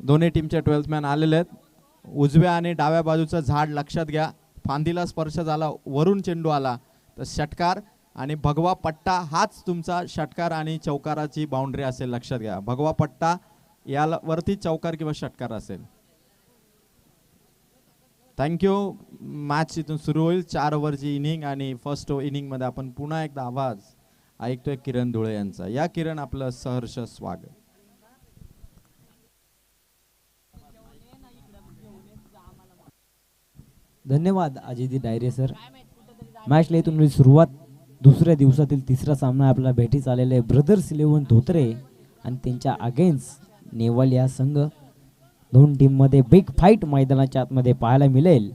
दोन्ही टीमचे 12th man आलेले आहेत. उजव्या आणि डाव्या बाजूचं झाड लक्षात घ्या. फांदीला स्पर्श झाला, वरून चेंडू आला तर षटकार आणि भगवा पट्टा हाच तुमचा षटकार आणि चौकाराची बाउंड्री असेल. लक्षात घ्या, भगवा पट्टा याला वरती चौकार किंवा षटकार असेल. थँक्यू. मॅच इथून सुरू होईल. 4 ओव्हरची इनिंग आणि फर्स्ट इनिंग मध्ये आपण पुन्हा एकदा आवाज ऐकतोय किरण धुळे यांचा. या किरण, आपलं सहर्ष स्वागत. धन्यवाद अजित डायरे सर. मॅचला इथून सुरुवात. दुसऱ्या दिवसातील तिसरा सामना आपल्याला भेटीस आलेला आहे ब्रदर्स 11 धोत्रे आणि त्यांच्या अगेन्स्ट नेवाल या संघ. दोन टीममध्ये बिग फाईट मैदानाच्या आतमध्ये पाहायला मिळेल.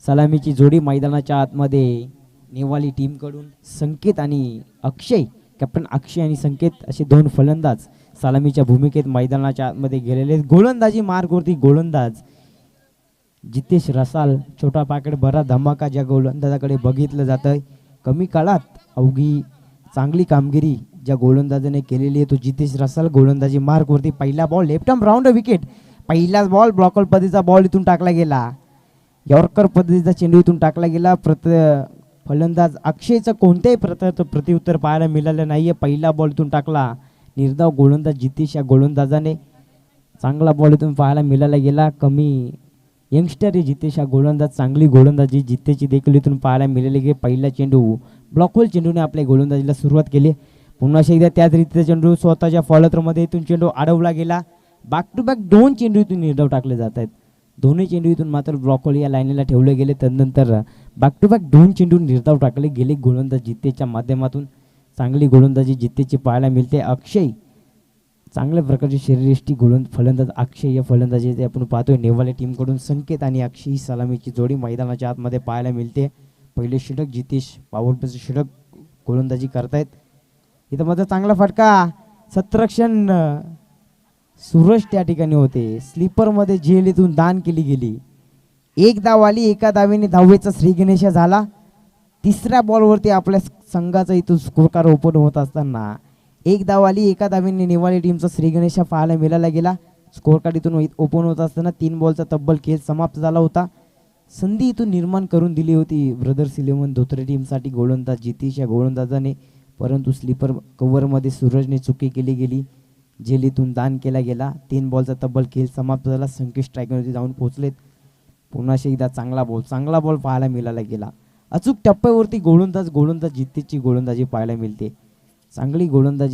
सलामीची जोडी मैदानाच्या आतमध्ये नेवाली टीमकडून संकेत आणि अक्षय, कॅप्टन अक्षय आणि संकेत असे दोन फलंदाज सलामीच्या भूमिकेत मैदानाच्या आतमध्ये गेलेले. गोलंदाजी मार्गवरती गोलंदाज जितेश रसाल, छोटा पॅकेट भरा धमाका ज्या गोलंदाजाकडे बघितलं जातं. कमी काळात अवघी चांगली कामगिरी ज्या गोलंदाजाने केलेली आहे तो जितेश रसाल. गोलंदाजी मार्गवरती पहिला ball left arm round wicket. पहिलाच बॉल ब्लॉकर पद्धतीचा बॉल इथून टाकला गेला. यॉर्कर पद्धतीचा चेंडू इथून टाकला गेला. फलंदाज अक्षयचं कोणत्याही प्रत्युत्तर पाहायला मिळालं नाहीये. पहिला बॉल इथून टाकला निर्धाव गोलंदाज जितेश या गोलंदाजाने. चांगला बॉल इथून पाहायला मिळाला गेला. कमी यंगस्टर जितेश हा गोलंदाज, चांगली गोलंदाजी जितेशची देखील इथून पाहायला मिळाली की पहिला चेंडू ब्लॉकहोल चेंडूने आपल्या गोलंदाजीला सुरुवात केली. पुन्हा एकदा त्याच रीतीचा चेंडू स्वतःच्या फॉलोथ्रोमध्ये इथून चेंडू अडवला गेला. बॅक टू बॅक 2 चेंडू इथून निर्धाव टाकले जात आहेत. दोन्ही चेंडू इथून मात्र ब्लॉकहोल या लाईनीला ठेवले गेले. त्यानंतर बॅक टू बॅक 2 चेंडू निर्धाव टाकले गेले गोलंदाज जितेशच्या माध्यमातून. चांगली गोलंदाजी जितेशची पाहायला मिळते. अक्षय चांगल्या प्रकारची शरीरयष्टी फलंदाज अक्षय या फलंदाजी आपण पाहतोय नेवाले टीमकडून. संकेत आणि अक्षय ही सलामीची जोडी मैदानाच्या आतमध्ये पाहायला मिळते. पहिले षटक जितेश पावरप्लेचं षटक गोलंदाजी करतायत. इथं मात्र चांगला फटका, सत्रक्षण सूरज त्या ठिकाणी होते. स्लीपरमध्ये झेल इथून दान केली गेली. एक धाव आली. एका धावेने धावेचा श्री गणेश झाला. तिसऱ्या बॉलवरती आपल्या संघाचा इथून स्कोर कार्ड ओपन होत असताना एक धाव आली. एका धावेने नेवाली टीमचा श्री गणेश पाहायला मिळाला गेला. स्कोर कार्ड इथून ओपन होत असताना 3 बॉलचा तब्बल खेळ समाप्त झाला होता. संधी इथून निर्माण करून दिली होती ब्रदर्स 11 धोत्रे टीमसाठी गोलंदाज जितेश या गोलंदाजाने, परंतु स्लीपर कव्हरमध्ये सूरजने चुकी केली गेली. जेलीतून दान केला गेला. 3 बॉलचा तब्बल खेळ समाप्त झाला. संकेत स्ट्रायकरवरती जाऊन पोहोचलेत. पुन्हा एकदा चांगला बॉल पाहायला मिळाला गेला. अचूक टप्प्यावरती गोलंदाज जितेशची गोलंदाजी पाहायला मिळते. चांगली गोलंदाज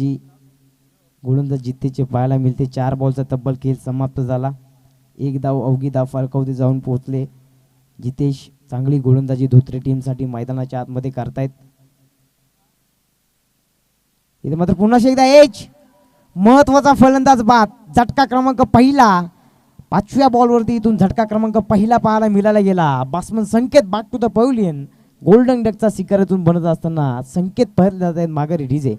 जितेशचे पाहायला मिळते. 4 बॉलचा तब्बल खेळ समाप्त झाला. एक धाव अवघी धाव फलकावरती जाऊन पोहोचले जितेश. चांगली गोलंदाजी धोत्रे टीमसाठी मैदानाच्या आतमध्ये करतायत. इथे मात्र पुन्हा एकदा एज महत्वाचा फलंदाज बाद. झटका क्रमांक पहिला. 5व्या बॉलवरती इथून झटका क्रमांक पहिला पाहायला मिळाला गेला. Batsman Sanket back to the pavilion. Golden डकचा शिकारीतून बनत असताना संकेत परत जात आहेत माघारी डीजे.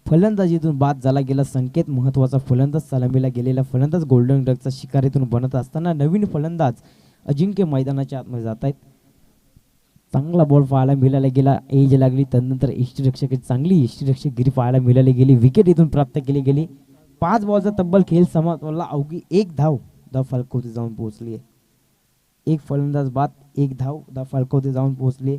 फलंदाजीतून बाद झाला गेला संकेत. महत्वाचा फलंदाज, सलामीला गेलेला फलंदाज गोल्डन डकचा शिकारीतून बनत असताना नवीन फलंदाज अजिंक्य मैदानाच्या आतमध्ये जात आहेत. चांगला बॉल पाहायला मिळाला गेला. एज लागली. त्यानंतर यष्टीरक्षक चांगली यष्टीरक्षकगिरी पाहायला मिळाली गेली. विकेट इथून प्राप्त केली गेली. 5 बॉलचा तब्बल खेळ समाप्त झाला. अवघी एक धाव फलकावरती जाऊन पोहोचली. एक फलंदाज बाद, एक धाव फलकावरती जाऊन पोहोचले.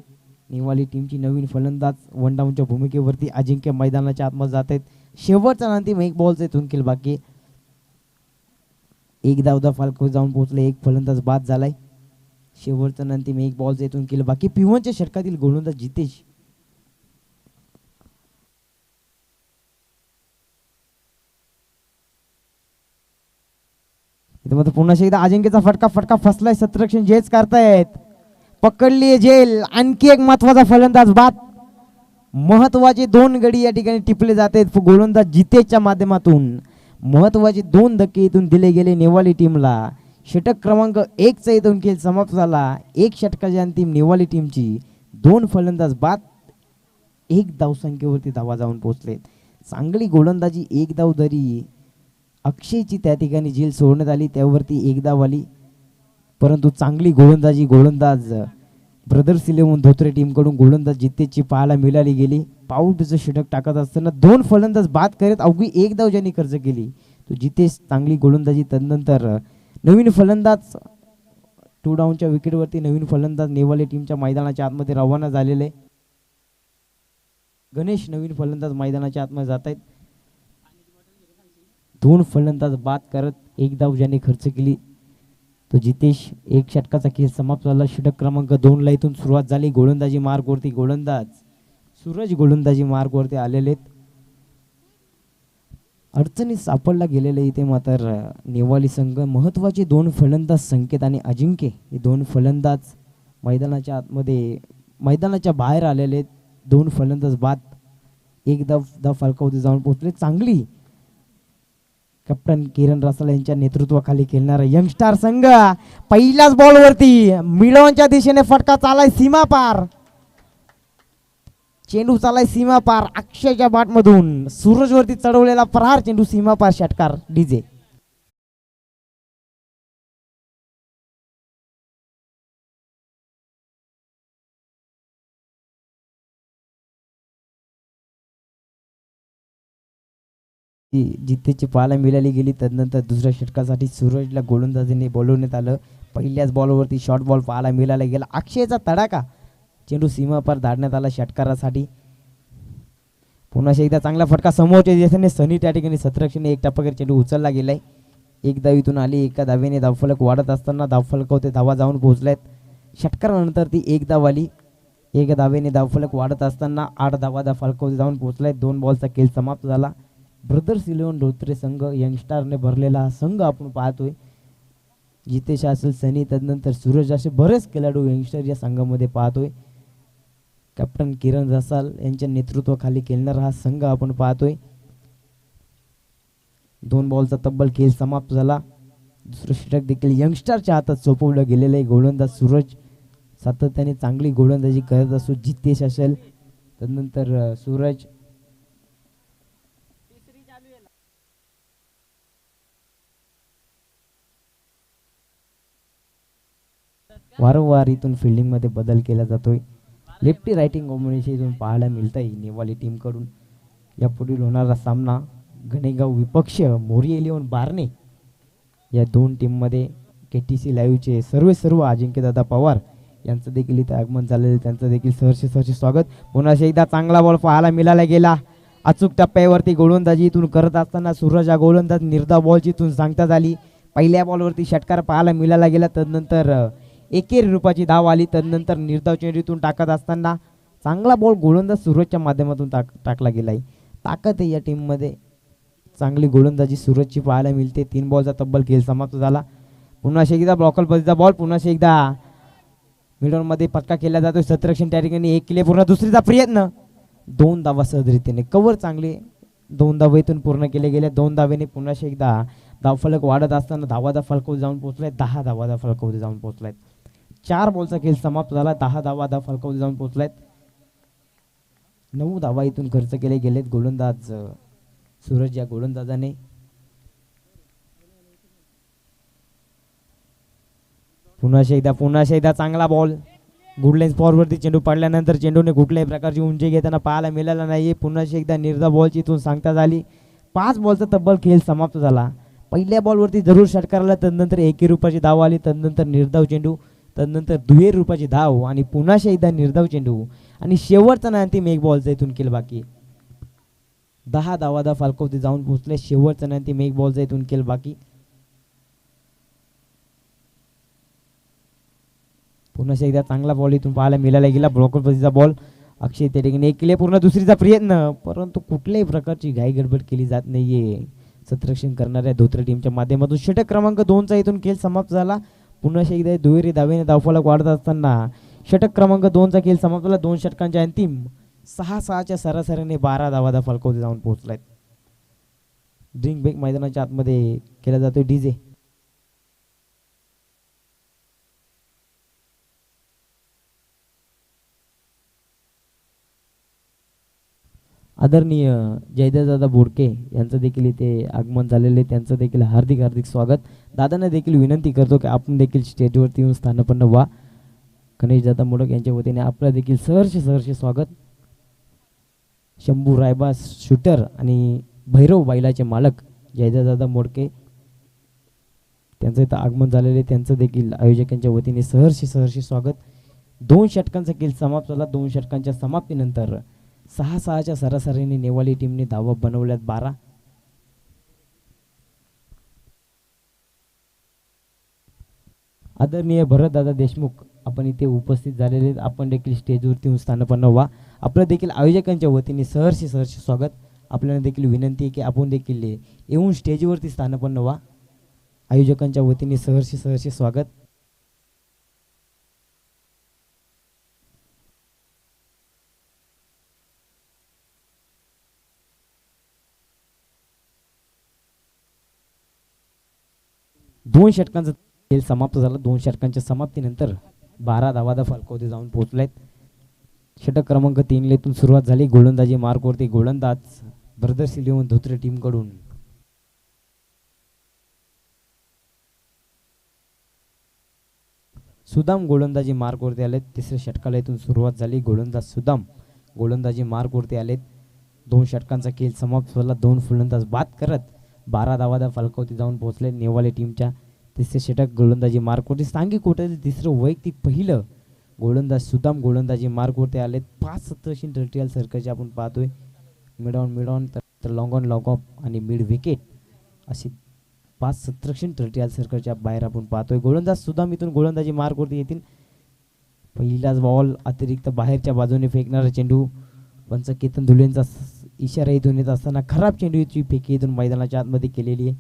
नेवाली टीमची नवीन फलंदाज वन डाऊनच्या भूमिकेवरती अजिंक्य मैदानाच्या आतमध्ये जात आहेत. शेवटचा अंतिम 1 बॉलचा इथून खेळ बाकी. एक धाव फलकावरती जाऊन पोहोचले. एक फलंदाज बाद झालाय. शेवटचा अंतिम 1 बॉलचा इथून केलं बाकी. पिवनच्या षटकातील गोलंदाज जितेश. इथे मात्र पुन्हा एकदा अजिंक्यचा फटका फसलाय. सत्रक्षण झेल करतायत. पकडली झेल. आणखी एक महत्वाचा फलंदाज बाद. महत्वाचे 2 गडी या ठिकाणी टिपले जात आहेत गोलंदाज जितेशच्या माध्यमातून. महत्वाचे 2 धक्के इथून दिले गेले नेवाली टीमला. षटक क्रमांक 1 चा इथून खेळ समाप्त झाला. 1 षटकाची अंतिम नेवाली टीमची. 2 फलंदाज बाद. 1 धावसंख्येवरती धावा जाऊन पोहोचले. चांगली गोलंदाजी. 1 धाव जरी अक्षयची त्या ठिकाणी झेल सोडण्यात आली त्यावरती 1 धाव आली. परंतु चांगली गोलंदाज ब्रदर्स इलेव्हन धोत्रे टीमकडून गोलंदाज जितेशची पाहायला मिळाली गेली. पाऊटचं षटक टाकत असताना 2 फलंदाज बाद करत अवघी 1 धाव ज्यांनी खर्च केली तो जितेश. चांगली गोलंदाजी. तदनंतर नवीन फलंदाज 2 डाऊनच्या विकेटवरती नवीन फलंदाज नेवाले टीमच्या मैदानाच्या आतमध्ये रवाना झालेले. गणेश नवीन फलंदाज मैदानाच्या आतमध्ये जात आहेत. 2 फलंदाज बाद करत 1 धाव ज्याने खर्च केली तो जितेश. 1 षटकाचा खेळ समाप्त झाला. षटक क्रमांक 2 ला इथून सुरुवात झाली. गोलंदाजी मार्गवरती गोलंदाज सूरज गोलंदाजी मार्गवरती आलेले. अडचणीत सापडला गेलेले इथे मात्र नेवाली संघ. महत्वाचे 2 फलंदाज संकेत आणि अजिंक्य हे 2 फलंदाज मैदानाच्या आतमध्ये मैदानाच्या बाहेर आलेले. 2 फलंदाज बाद. 1 धाव फलकावरती जाऊन पोहोचले. चांगली कॅप्टन किरण रसाल यांच्या नेतृत्वाखाली खेळणारा यंगस्टार संघ पहिल्याच बॉलवरती मिडॉनच्या दिशेने फटका चालाय सीमा पार. चेंडू चालाय सीमा पार. अक्षयच्या बॅटमधून सूरजवरती चढवलेला प्रहार चेंडू सीमा पार. षटकार डीजे. जितेशची पाहायला मिळाली गेली. तदनंतर दुसऱ्या षटकासाठी सूरजला गोलंदाजीने बोलवण्यात आलं. पहिल्याच बॉलवरती शॉर्ट बॉल पाहायला मिळाला गेला. अक्षयचा तडाखा चेंडू सीमापार धाडण्यात आला षटकारासाठी. पुन्हा एकदा चांगला फटका समोरच्या दिशेने सनी त्या ठिकाणी 17 क्षणी 1 टप्पावर चेंडू उचलला गेलाय. 1 धावीतून आली. 1 धावेने धावफलक वाढत असताना धावफलकावर धावा जाऊन पोहोचल्यात. षटकारानंतर ती 1 धाव आली. 1 धावेने धावफलक वाढत असताना 8 धावा फलकावर जाऊन पोहोचलाय. 2 बॉलचा खेळ समाप्त झाला. ब्रदर्स इलेव्हन धोत्रे संघ यंगस्टारने भरलेला हा संघ आपण पाहतोय. जितेश असेल, सनी, तदनंतर सूरज असे बरेच खेळाडू यंगस्टर या संघामध्ये पाहतोय. कॅप्टन किरण रसाल यांच्या नेतृत्वाखाली खेळणारा हा संघ आपण पाहतोय. 2 बॉलचा तब्बल खेळ समाप्त झाला. दुसरं षटक देखील यंगस्टरच्या हातात सोपवलं गेलेलं आहे. गोलंदाज सूरज सातत्याने चांगली गोलंदाजी करत असतो. जितेश असेल, तदनंतर सूरज. वारंवार इथून फिल्डिंगमध्ये बदल केला जातोय. लेफ्टी रायटिंग कॉम्बिनेशन इथून पाहायला मिळत आहे नेवाली टीमकडून. यापुढील होणारा सामना गणेगाव विपक्ष मोरी इलेव्हन बारणे या 2 टीममध्ये KTC लाईव्हचे सर्व अजिंक्यदादा पवार यांचं देखील इथे आगमन झालेलं. त्यांचं देखील सहर्ष स्वागत. पुन्हा एकदा चांगला बॉल पाहायला मिळाला गेला. अचूक टप्प्यावरती गोलंदाजी इथून करत असताना सूरज हा गोलंदाज निर्धाव बॉलची इथून सांगता झाली. पहिल्या बॉलवरती षटकार पाहायला मिळाला गेला. तदनंतर एकेरी रूपाची धाव आली. तदनंतर निर्धाव चेंडूतून टाकत असताना चांगला बॉल गोलंदाज सूरजच्या माध्यमातून टाकला गेलाय. ताकद आहे या टीममध्ये. चांगली गोलंदाजी सूरजची पाहायला मिळते. 3 बॉलचा तब्बल खेळ समाप्त झाला. पुन्हा एकदा ब्लॉकर पद्धतीचा बॉल. पुन्हा एकदा मिडलमध्ये फटका केला जातो. 17 क्षणी त्या ठिकाणी 1 केले. पुन्हा दुसरीचा प्रयत्न. 2 धावा सहजरीतीने कव्हर चांगले 2 धावेतून पूर्ण केले गेले. 2 धावेने पुन्हा एकदा धावफलक वाढत असताना धावादा फलकावर जाऊन पोहोचलाय. 10 धावादा फलकावर जाऊन पोहोचलाय. 4 बॉलचा खेळ समाप्त झाला. 10 धावा फलकावर जाऊन पोहोचलायत. 9 धावा इथून खर्च केले गेलेत. गोलंदाज सूरज या गोलंदाजाने पुन्हा एकदा चांगला बॉल. गुड लाईन फॉरवरती चेंडू पडल्यानंतर चेंडूने कुठल्याही प्रकारची उंची घेताना पाहायला मिळाला नाहीये. पुन्हा एकदा निर्धाव बॉलची इथून सांगता झाली. 5 बॉलचा तब्बल खेळ समाप्त झाला. पहिल्या बॉलवरती जरूर षटकार आला. तदनंतर 1 रूपाची धाव आली. तदनंतर निर्धाव चेंडू. तदनंतर 2 रूपाची धाव आणि पुन्हा एकदा निर्धाव चेंडू आणि शेवटचा ना अंतिम 1 बॉलचा इथून केल बाकी. 10 धावा फलकावरती जाऊन पोहोचले. शेवटचा ना अंतिम 1 बॉलचा इथून केल बाकी. पुन्हा एकदा चांगला बॉल इथून पाहायला मिळाला गेला. ब्लॉकर पद्धतीचा बॉल. अक्षय त्या ठिकाणी 1 केले. पुन्हा दुसरीचा प्रयत्न. परंतु कुठल्याही प्रकारची घाई गडबड केली जात नाहीये सत्रक्षण करणाऱ्या धोत्रे टीमच्या माध्यमातून. षटक क्रमांक 2 चा इथून खेळ समाप्त झाला. पुन्हा एकदा दुहेरी धावेने धावफलक वाढत असताना षटक क्रमांक 2 चा खेळ समाप्त झाला. 2 षटकांच्या अंतिम 6-6च्या सरासरीने 12 धावा फलकावरती जाऊन पोहोचलायत. ड्रिंक ब्रेक मैदानाच्या आतमध्ये केला जातोय डीजे. आदरणीय जयदेवदादा बोडके यांचं देखील इथे आगमन झालेले, त्यांचं देखील हार्दिक हार्दिक स्वागत. दादांना देखील विनंती करतो की आपण देखील स्टेजवरती येऊन स्थानापन्न व्हा. गणेशदादा मोडक यांच्या वतीने आपलं देखील सहर्ष स्वागत. शंभू रायबा शूटर आणि भैरव बैलाचे मालक जयदेवदादा मोडके त्यांचं इथं आगमन झालेले, त्यांचं देखील आयोजकांच्या वतीने सहर्ष स्वागत. 2 षटकांचा खेळ समाप्त झाला. 2 षटकांच्या समाप्तीनंतर 6-6च्या सरासरीने नेवाली टीमने धावा बनवल्यात 12. आदरणीय भरतदादा देशमुख आपण इथे उपस्थित झालेले, आपण देखील स्टेजवरती येऊन स्थानापन्न व्हा. आपलं देखील आयोजकांच्या वतीने सहर्ष स्वागत. आपल्याला देखील विनंती आहे की आपण देखील येऊन स्टेजवरती स्थानापन्न व्हा. आयोजकांच्या वतीने सहर्ष स्वागत. दोन षटकांचा खेळ समाप्त झाला. 2 षटकांच्या समाप्तीनंतर 12 धावादा फलकावरती जाऊन पोहोचलेत. षटक क्रमांक 3 इथून सुरुवात झाली. गोलंदाजी मार्कवरती गोलंदाज ब्रदर्स 11 धोत्रे टीमकडून सुदाम गोलंदाजी मार्कवरती आलेत. तिसऱ्या षटकाला इथून सुरुवात झाली. गोलंदाज सुदाम गोलंदाजी मार्कवरती आलेत. 2 षटकांचा खेळ समाप्त झाला. 2 फलंदाज बाद करत 12 धावादा फलकावरती जाऊन पोहोचले नेवाले टीमच्या. तिसरे षटक गोलंदाजी मार्कवरती सांघिक कोट्यातील तिसरं वैयक्तिक पहिलं गोलंदाज सुदाम गोलंदाजी मार्कवरती आलेत. 5-17 टर्टियल सर्कलचे आपण पाहतोय. मिड ऑन तर लॉंग ऑन लॉंग ऑफ आणि मिड विकेट अशी 5-17 टर्टियल सर्कलच्या बाहेर आपण पाहतोय. गोलंदाज सुदाम इथून गोलंदाजी मार्कवरती येतील. पहिलाच बॉल अतिरिक्त बाहेरच्या बाजूने फेकणारा चेंडू पंच केतन धुलेंचा इशारा इथून येत असताना खराब चेंडूची फेकी इथून मैदानाच्या आतमध्ये केलेली आहे.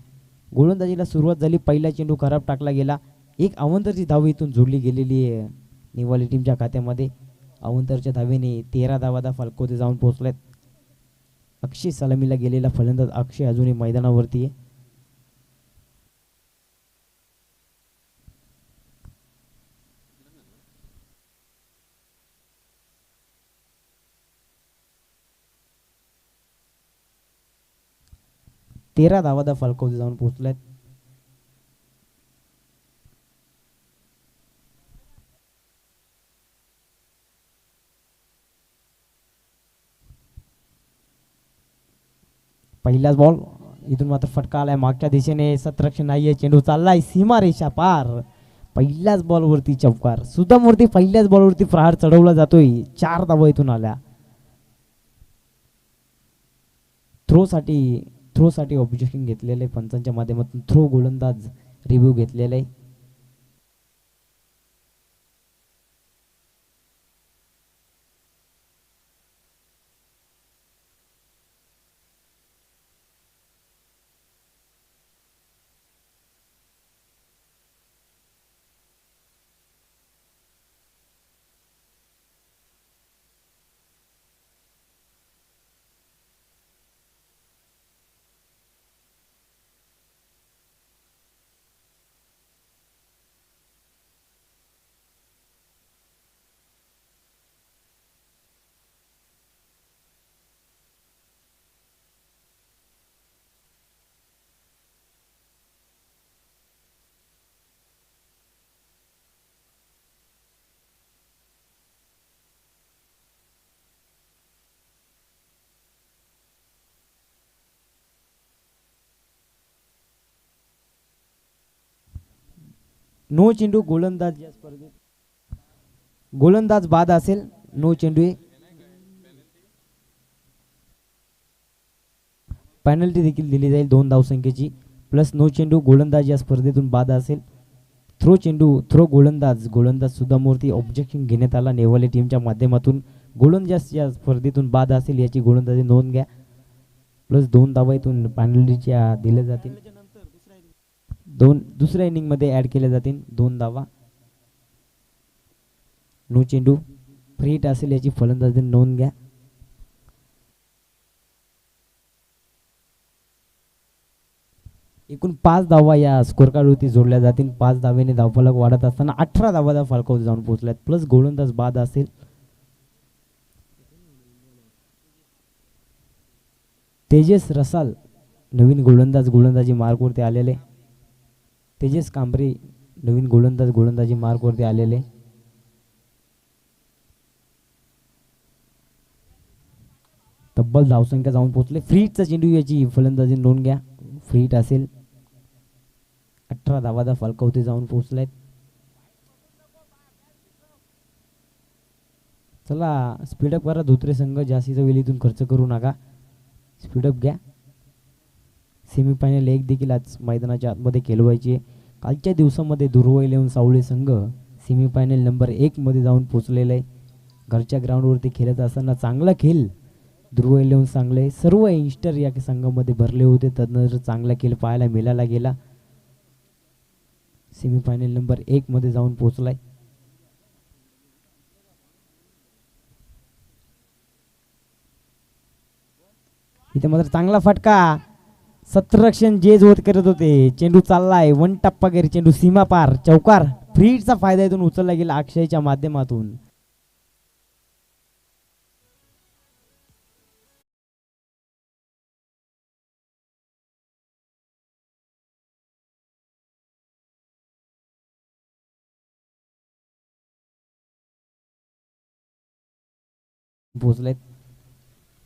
गोलंदाजीला सुरुवात झाली. पहिला चेंडू खराब टाकला गेला. एक अवंतरची धाव इथून जोडली गेलेली आहे नेवाली टीमच्या खात्यामध्ये. अवंतरच्या धावेने 13 धावादा फलकावरती जाऊन पोहोचलेत. अक्षय सलामीला गेलेला फलंदाज अक्षय अजूनही मैदानावरती आहे. तेरा धावादा फलकावरती जाऊन पोहोचलेत. पहिलाच बॉल इथून मात्र फटका आलाय मागच्या दिशेने. सतरक्षण नाहीये. चेंडू चाललाय सीमारेषा पार. पहिल्याच बॉलवरती चौकार. सुदामवरती पहिल्याच बॉलवरती प्रहार चढवला जातोय. 4 धावा इथून आल्या. थ्रोसाठी ऑब्जेक्शन घेतलेलं आहे पंचांच्या माध्यमातून. थ्रो गोलंदाज रिव्ह्यू घेतलेला आहे. नो चेंडू गोलंदाज या स्पर्धेत. गोलंदाज बाद असेल. नो चेंडू. पेनल्टी देखील दिली जाईल 2 धावसंख्येची. प्लस नो चेंडू गोलंदाज या स्पर्धेतून बाद असेल. थ्रो गोलंदाज सुदामूर्ती ऑब्जेक्शन घेण्यात आला नेवाले टीमच्या माध्यमातून. गोलंदाज या स्पर्धेतून बाद असेल याची गोलंदाजी नोंद घ्या. प्लस 2 धावा इथून पेनल्टीच्या दिल्या जातील. दुसऱ्या इनिंग मध्ये ऍड केल्या जातील 2 धावा. नो चेंडू फ्री हिट असेल याची फलंदाजी नोंद घ्या. एकूण 5 धावा या स्कोर कार्डवरती जोडल्या जातील. 5 धावेने धावफलक वाढत असताना 18 धावा फलकावरती जाऊन पोहोचल्यात. प्लस गोलंदाज बाद असेल. तेजस रसाल नवीन गोलंदाजी मार्कवरती आलेले. तेजस कांबरे नवीन गोलंदाजी मार्कवरती आलेले. तब्बल धावसंख्या जाऊन पोहोचले. फ्रीटचा चेंडू, याची फलंदाजी नोंद घ्या. फ्रीट असेल. 18 धावादा फलकावती जाऊन पोहोचलेत. चला स्पीडअप करा धोत्रे संघ, जास्तीचा वेळ इथून खर्च करू नका. स्पीडअप घ्या. सेमीफायनल एक देखील आज मैदानाच्या आतमध्ये खेळवायची आहे. कालच्या दिवसामध्ये दुर्वा इलेव्हन सावळे संघ सेमीफायनल नंबर 1 मध्ये जाऊन पोहोचलेला आहे. घरच्या ग्राउंडवरती खेळत असताना चांगला खेळ दुर्वा इलेव्हन चांगले सर्व यंगस्टर या संघामध्ये भरले होते. तदनंतर चांगला खेळ पाहायला मिळाला गेला. सेमीफायनल नंबर 1 मध्ये जाऊन पोहोचलाय. इथे मात्र चांगला फटका. सत्रक्षण जेज होत करत होते. चेंडू चाललाय. वन टप्पा गेरी चेंडू सीमा पार. चौकार. फ्रीडचा फायदा इथून उचलला गेला अक्षयच्या माध्यमातून. पोहोचलेत.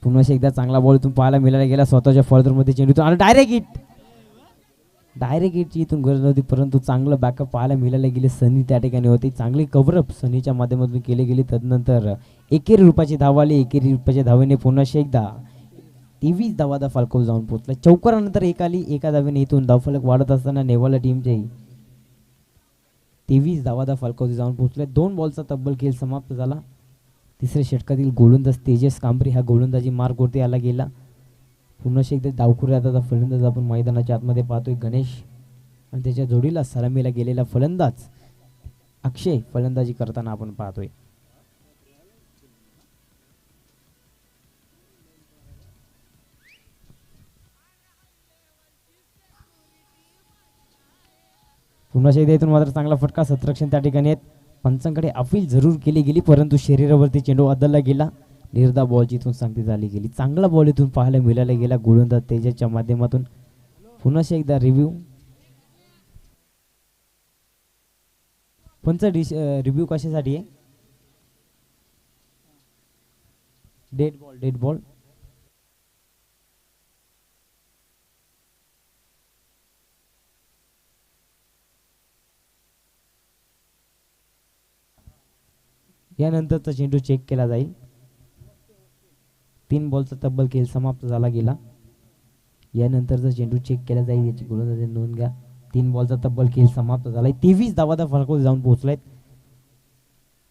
पुन्हा एकदा चांगला बॉल इथून पाहायला मिळायला गेला स्वतःच्या फॉलोअरमध्ये चेंडू आणि डायरेक्ट हिटची इथून गरज नव्हती, परंतु चांगलं बॅकअप पाहायला मिळायला गेले. सनी त्या ठिकाणी होती. चांगली कव्हरअप सनीच्या माध्यमातून केले गेली. तदनंतर एकेरी रुपयाची धाव आली. एकेरी रुपयाच्या धावेने पुन्हा एकदा 23 धावादा फाल्को जाऊन पोहोचला. चौकारानंतर एक आली. एका धावेने इथून धावफलक वाढत असताना नेवाला टीमचे 23 धावादा फाल्को जाऊन पोहोचले. 2 बॉलचा तब्बल खेळ समाप्त झाला. तिसऱ्या षटकातील गोलंदाज तेजस कांबरे हा गोलंदाजी मार्कवरती आला गेला. पुन्हा एकदा डावखुऱ्या आता फलंदाज आपण मैदानाच्या आतमध्ये पाहतोय गणेश आणि त्याच्या जोडीला सलामीला गेलेला फलंदाज अक्षय फलंदाजी करताना आपण पाहतोय. पुन्हा एकदा इथून मात्र चांगला फटका. सत्रक्षण त्या ठिकाणी आहेत. पंचांकडे अपील जरूर केली गेली, परंतु शरीरावरती चेंडू अदलला गेला. निर्धाव बॉलची इथून सांगती झाली गेली. चांगला बॉल इथून पाहायला मिळायला गेला गोलंदाज तेजसच्या माध्यमातून. पुन्हा एकदा रिव्ह्यू. पंच रिव्ह्यू कशासाठी आहे? Dead ball. यानंतरचा चेंडू चेक केला जाईल. 3 बॉलचा तब्बल खेळ समाप्त झाला गेला. यानंतरचा चेंडू चेक केला जाईल, याची गोलंदाजी नोंद घ्या. 3 बॉलचा तब्बल खेळ समाप्त झालाय. 23 धावादा फलकावर जाऊन पोहोचलाय.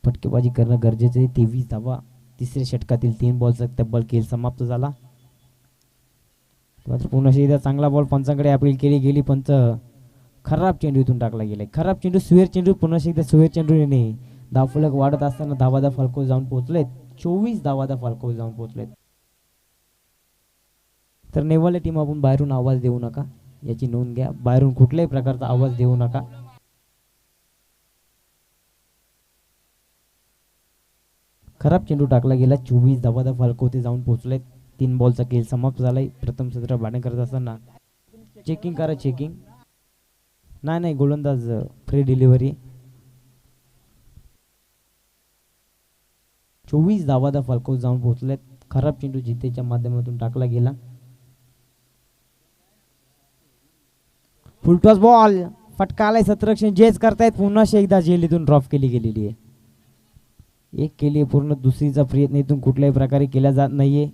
फटकेबाजी करणं गरजेचं आहे. 23 धावा तिसऱ्या षटकातील 3 बॉलचा तब्बल खेळ समाप्त झाला. मात्र पुन्हा एकदा चांगला बॉल पंचांकडे अपील केली गेली. पंच खराब चेंडू इथून टाकला गेलाय. खराब चेंडू सुवेर चेंडू. पुन्हा एकदा सुवेर चेंडूने धावफलक वाढत असताना धावादा फलकावर जाऊन पोहोचलेत. 24 धावादा फलकावर जाऊन पोहोचलेत. तर नेवाले टीम आपण बाहेरून आवाज देऊ नका, याची नोंद घ्या. बाहेरून कुठल्याही प्रकारचा आवाज देऊ नका. खराब चेंडू टाकला गेला. 24 धावादा फलकावरती जाऊन पोहोचलेत. 3 बॉलचा खेळ समाप्त झालाय. प्रथम सत्र बॅटिंग करत असताना चेकिंग करा. चेकिंग नाही गोलंदाज फ्री डिलिव्हरी. 24 धावादा फलकावर जाऊन पोहोचलेत. खराब चेंडू जितेच्या माध्यमातून टाकला गेला. Full toss ball. फटका आलाय. सत्रक्षण जेज करतायत. पुन्हा एकदा झेल इथून ड्रॉप केली गेलेली आहे. एक केली पूर्ण, दुसरीचा प्रयत्न इथून कुठल्याही प्रकारे केला जात नाहीये.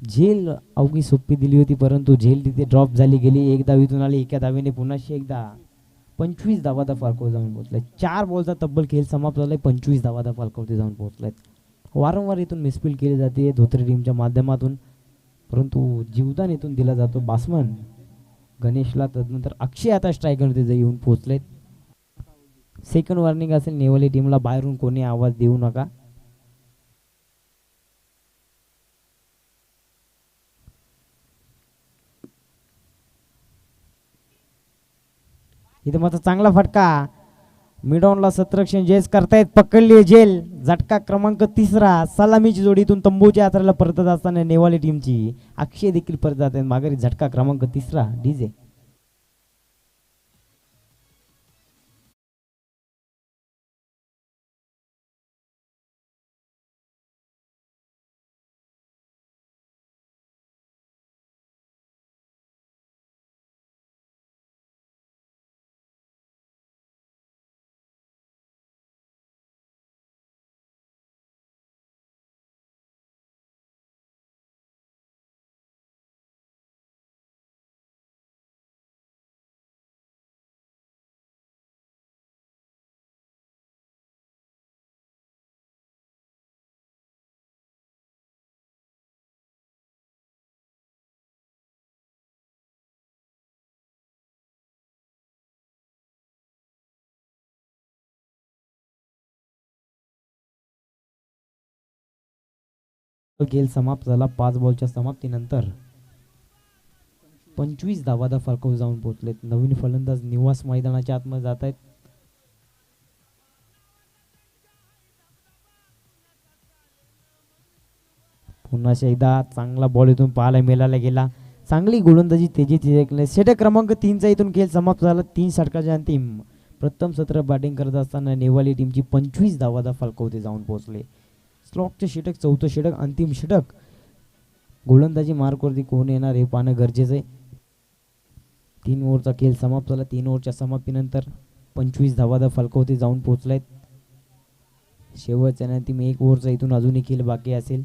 झेल अवघी सोपी दिली होती, परंतु झेल तिथे ड्रॉप झाली गेली. एक धाव इथून आली. एका धावेने पुन्हा एकदा 25 धावादा फलकावर जाऊन पोहोचलाय. 4 बॉलचा तब्बल खेळ समाप्त झालाय. 25 धावादा फलकावरती जाऊन पोहोचलाय. वारंवार इथून मिसफील्ड केली जाते धोत्रे टीमच्या माध्यमातून, परंतु जीवदान इथून दिला जातो बासमन गणेशला. तदनंतर अक्षय आता स्ट्रायकरमध्ये येऊन पोहोचलेत. सेकंड वॉर्निंग असेल नेवाली टीमला. बाहेरून कोणी आवाज देऊ नका. इथे मात्र चांगला फटका. मिडॉनला सतरक्षण जेस करतायत, पकडली जेल. झटका क्रमांक 3. सलामीची जोडीतून तंबूच्या यात्रेला परतत असताना नेवाली टीमची अक्षय देखील परत जात आहेत माघारी. झटका क्रमांक 3 डीजे. खेळ समाप्त झाला. 5 बॉलच्या समाप्तीनंतर 25 धावादा फलकावर जाऊन पोहोचलेत. नवीन फलंदाज निवास मैदानाच्या आतमध्ये जात आहेत. पुन्हा एकदा चांगला बॉल इथून पाहायला मिळाला गेला. चांगली गोलंदाजी तेजीत षटक क्रमांक 3 इथून खेळ समाप्त झाला. 3 षटकाच्या अंतिम प्रथम सत्र बॅटिंग करत असताना नेवाली टीमची 25 धावादा फलकावरती जाऊन पोहोचले. स्लॉकचे षटक, 4थं षटक, अंतिम षटक. गोलंदाजी मार्कवरती कोण येणार हे पाहणं गरजेचं आहे. 3 ओव्हरचा खेळ समाप्त झाला. 3 ओव्हरच्या समाप्तीनंतर 25 धावादा फलकावरती जाऊन पोहोचलायत. शेवटच्या अंतिम 1 ओव्हरचा इथून अजूनही खेळ बाकी असेल.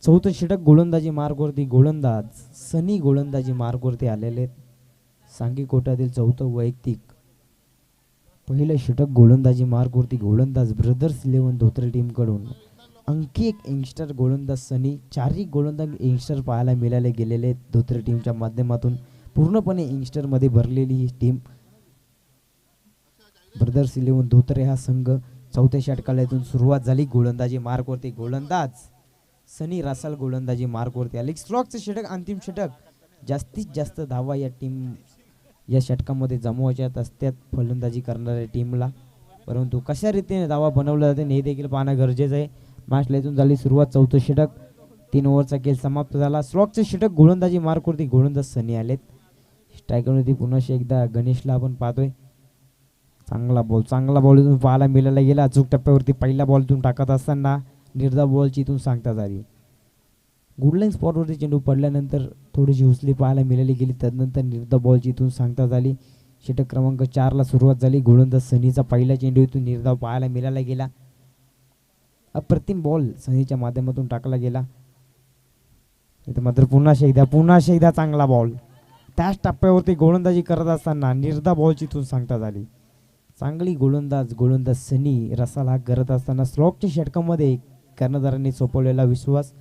चौथं षटक गोलंदाजी मार्गवरती गोलंदाज सनी गोलंदाजी मार्गवरती आलेले आहेत. सांगी कोट्यातील 4थं वैयक्तिक. पहिलं षटक गोलंदाजी मार्गवरती गोलंदाज ब्रदर्स 11 धोत्रे टीम कडून. आणखी एक यंगस्टर गोलंदाज सनी. 4ही गोलंदाज यंगस्टर पाहायला मिळाले गेलेले आहेत धोत्रे टीमच्या माध्यमातून. पूर्णपणे यंगस्टर मध्ये भरलेली ही टीम. ब्रदर्स 11 धोत्रे हा संघ. चौथ्या षटकाला इथून सुरुवात झाली. गोलंदाजी मार्गवरती गोलंदाज सनी रासल गोलंदाजी मार्कवरती आले. स्ट्रोकचं षटक, अंतिम षटक. जास्तीत जास्त धावा या षटकामध्ये जमवायच्या असतात फलंदाजी करणाऱ्या टीमला. परंतु कशा रीतीने धावा बनवल्या जाते हे देखील पाहणं गरजेचं आहे. मॅचला इथून झाली सुरुवात. 4थं षटक. 3 ओव्हरचा खेळ समाप्त झाला. स्ट्रोकचं षटक गोलंदाजी मार्कवरती गोलंदाज सनी आलेत. स्ट्रायकरवरती पुन्हा एकदा गणेशला आपण पाहतोय. चांगला बॉल इथून पाहायला मिळाला गेला. अचूक टप्प्यावरती पहिला बॉल इथून टाकत असताना निर्धाव बॉलची इथून सांगता झाली. गुडलाईन स्पॉटवरती चेंडू पडल्यानंतर थोडीशी उचली पाहायला मिळाली गेली. त्यानंतर निर्धाव बॉलची इथून सांगता झाली. षटक क्रमांक 4 सुरुवात झाली. गोलंदाज सनीचा पहिला चेंडू इथून निर्धाव पाहायला मिळाला गेला. अप्रतिम बॉल सनीच्या माध्यमातून टाकला गेला. इथं मात्र पुन्हा एकदा चांगला बॉल. त्याच टप्प्यावरती गोलंदाजी करत असताना निर्धाव बॉलची इथून सांगता झाली. चांगली गोलंदाज सनी रसाल हा करत असताना स्लॉकच्या षटकामध्ये कर्णधारांनी सोपवलेला विश्वास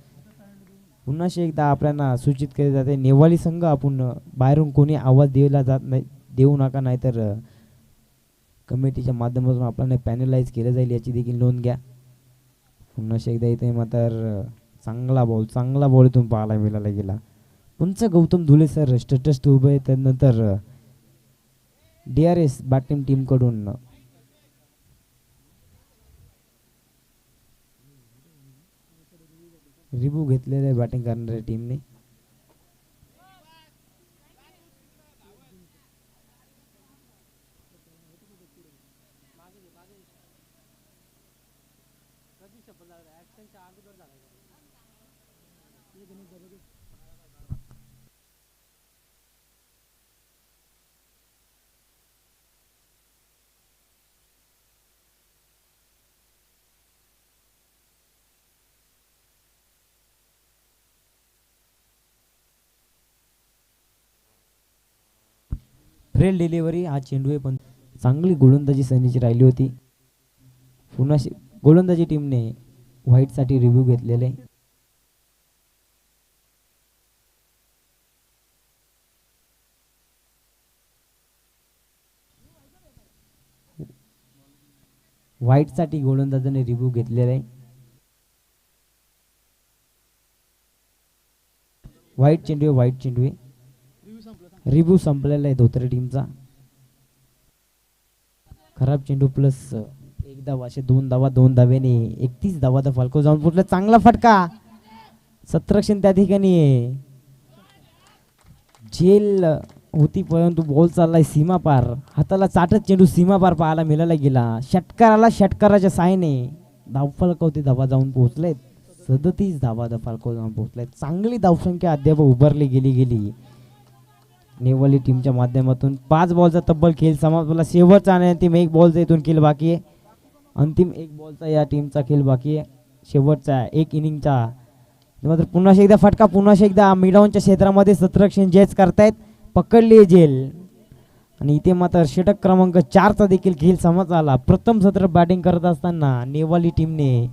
पुन्हा एकदा आपल्याला सूचित केले जाते. नेवाली संघ आपण बाहेरून कोणी आवाज देऊ नका, नाहीतर कमिटीच्या माध्यमातून आपल्याला पॅनलाइज केलं जाईल याची देखील नोंद घ्या. पुन्हा एकदा इथे मात्र चांगला बॉल इथून पाहायला मिळाला गेला. उंच गौतम धुले सर स्टेटस उभे. त्यानंतर DRS बॅटिंग टीम कडून रिव्ह्यू घेतलेले बॅटिंग करणाऱ्या टीमने. फेल डिलिव्हरी हा चेंडू आहे, पण चांगली गोलंदाजी सनीची राहिली होती. पुन्हा गोलंदाजी टीमने व्हाईटसाठी रिव्ह्यू घेतलेले. व्हाईटसाठी गोलंदाजाने रिव्ह्यू घेतलेला आहे. व्हाईट चेंडू आहे. रिव्ह्यू संपलेला आहे धोत्रे टीमचा. खराब चेंडू प्लस एक धाव असे 2 धावेने 31 धावाचा फाल्को जाऊन पोहोचला. चांगला फटका. सत्रक्षण त्या ठिकाणी झेल होती परंतु बॉल चाललाय सीमा पार. हाताला चाटत चेंडू सीमा पार पाहायला मिळायला गेला. षटकाराला षटकाराच्या साहाय्याने धावफलकावरती धावा जाऊन पोहोचलेत. 37 धावा फाल्को जाऊन पोहोचलेत. चांगली धावसंख्या अद्याप उभारली गेली नेवाली टीमच्या माध्यमातून. 5 बॉलचा तब्बल खेळ समाप्त. शेवटचा आणि अंतिम 1 बॉलचा इथून खेळ बाकी आहे. अंतिम 1 बॉलचा या टीमचा खेळ बाकी आहे. शेवटचा 1 इनिंगचा. मात्र पुन्हा एकदा फटका. पुन्हा एकदा मिडॉनच्या क्षेत्रामध्ये सत्रक्षण जॅच करतायत. पकडली जेल आणि इथे मात्र षटक क्रमांक 4चा देखील खेळ समाप्त झाला. प्रथम सत्र बॅटिंग करत असताना नेवाली टीमने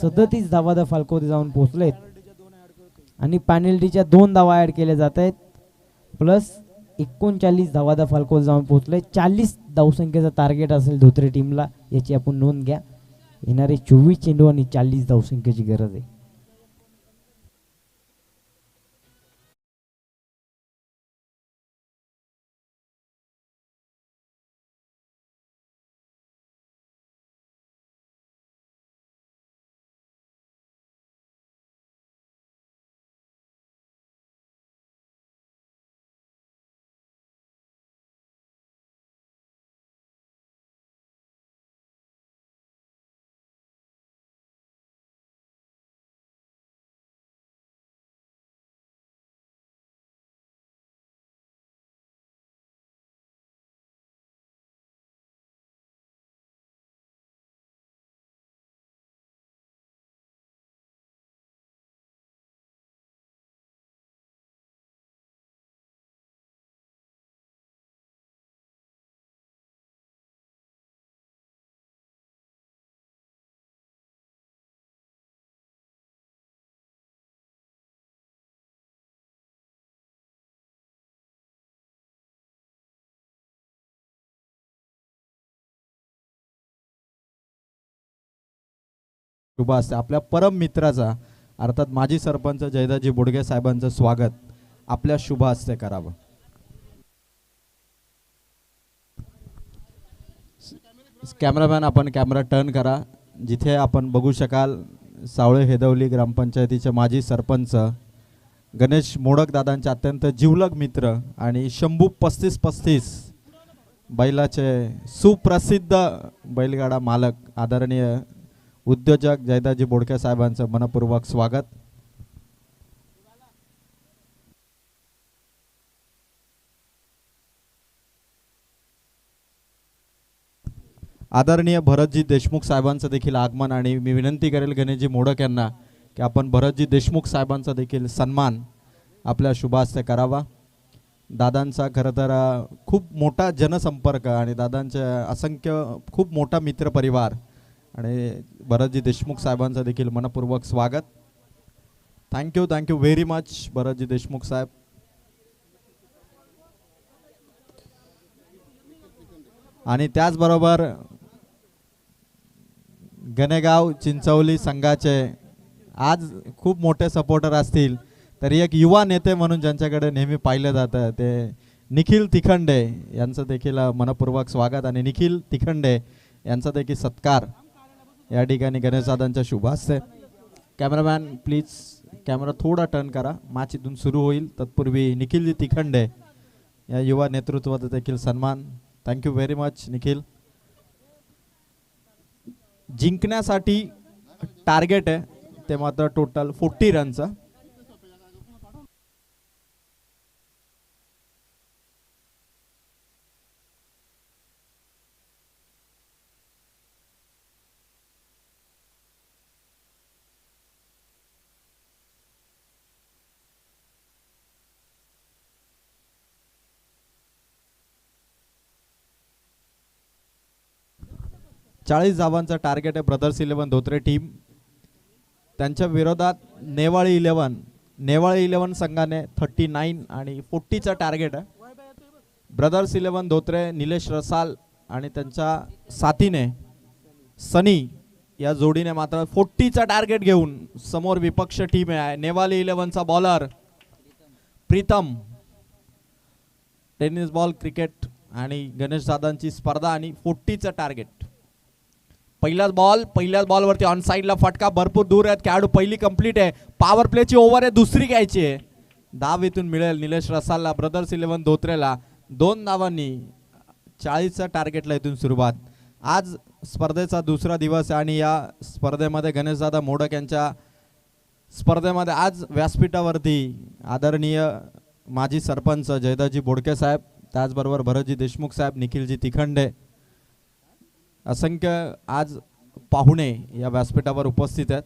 37 धावा फाल्को जाऊन पोहोचलेत आणि पॅनल्टीच्या 2 धावा ऍड केल्या जात आहेत. प्लस 39 धावा फाल्को जाऊन पोहोचले. 40 धावसंख्येचा टार्गेट असेल धोत्रे टीमला, याची आपण नोंद घ्या. येणारे 24 चेंडू आणि 40 धावसंख्येची गरज आहे. शुभ असते आपल्या परम मित्राचा अर्थात माजी सरपंच जयदाजी बोडगे साहेबांचं स्वागत आपल्या शुभ हस्ते करावं. कॅमेरामॅन आपण कॅमेरा टर्न करा. जिथे आपण बघू शकाल सावळे हेदवली ग्रामपंचायतीचे माजी सरपंच गणेश मोडक दादांचे अत्यंत जिवलग मित्र आणि शंभू 3535 बैलाचे सुप्रसिद्ध बैलगाडा मालक आदरणीय उद्योजक जयदाजी बोडके साहेबांचं मनपूर्वक स्वागत. आदरणीय भरतजी देशमुख साहेबांचं देखील आगमन आणि मी विनंती करेल गणेशजी मोडक यांना की आपण भरतजी देशमुख साहेबांचा देखील सन्मान आपल्या शुभ हस्ते करावा. दादांचा खरं तर खूप मोठा जनसंपर्क आणि दादांच्या असंख्य खूप मोठा मित्रपरिवार आणि भरतजी देशमुख साहेबांचं देखील मनपूर्वक स्वागत. Thank you very much Bharatji Deshmukh साहेब. आणि त्याचबरोबर गणेगाव चिंचवली संघाचे आज खूप मोठे सपोर्टर असतील तरी एक युवा नेते म्हणून ज्यांच्याकडे नेहमी पाहिलं जातं ते निखिल तिखंडे यांचं देखील मनपूर्वक स्वागत आणि निखिल तिखंडे यांचा देखील सत्कार या ठिकाणी गणेशदादांच्या शुभ हस्ते. कॅमेरामॅन प्लीज कॅमेरा थोडा टर्न करा. मॅच इथून सुरू होईल तत्पूर्वी निखिलजी तिखंडे या युवा नेतृत्वाचा देखील सन्मान. Thank you very much Nikhil. जिंकण्यासाठी टार्गेट आहे ते मात्र टोटल 40 रनचं. चाळीस धावांचं टार्गेट आहे ब्रदर्स 11 धोत्रे टीम. त्यांच्या विरोधात नेवाळी 11 संघाने 39 आणि 40चा टार्गेट आहे. ब्रदर्स 11 धोत्रे निलेश रसाल आणि त्यांच्या साथीने सनी या जोडीने मात्र 40चा टार्गेट घेऊन समोर विपक्ष टीम आहे. नेवाली 11चा bowler Pritam. Tennis ball cricket आणि गणेश दादांची स्पर्धा आणि 40चं टार्गेट. पहिल्याच बॉलवरती ऑन साईडला फटका, भरपूर दूर आहेत खेळाडू. पहिली कंप्लीट आहे. पॉवर प्लेची ओव्हर आहे, दुसरी घ्यायची आहे. धाव इथून मिळेल निलेश रसालला, ब्रदर्स 11 धोत्रेला. 2 धावांनी 40च्या टार्गेटला इथून सुरुवात. आज स्पर्धेचा दुसरा दिवस आहे आणि या स्पर्धेमध्ये गणेशदादा मोडक यांच्या स्पर्धेमध्ये आज व्यासपीठावरती आदरणीय माजी सरपंच जयदाजी बोडके साहेब, त्याचबरोबर भरतजी देशमुख साहेब, निखिलजी तिखंडे, असंख्य आज पाहुणे या व्यासपीठावर उपस्थित आहेत.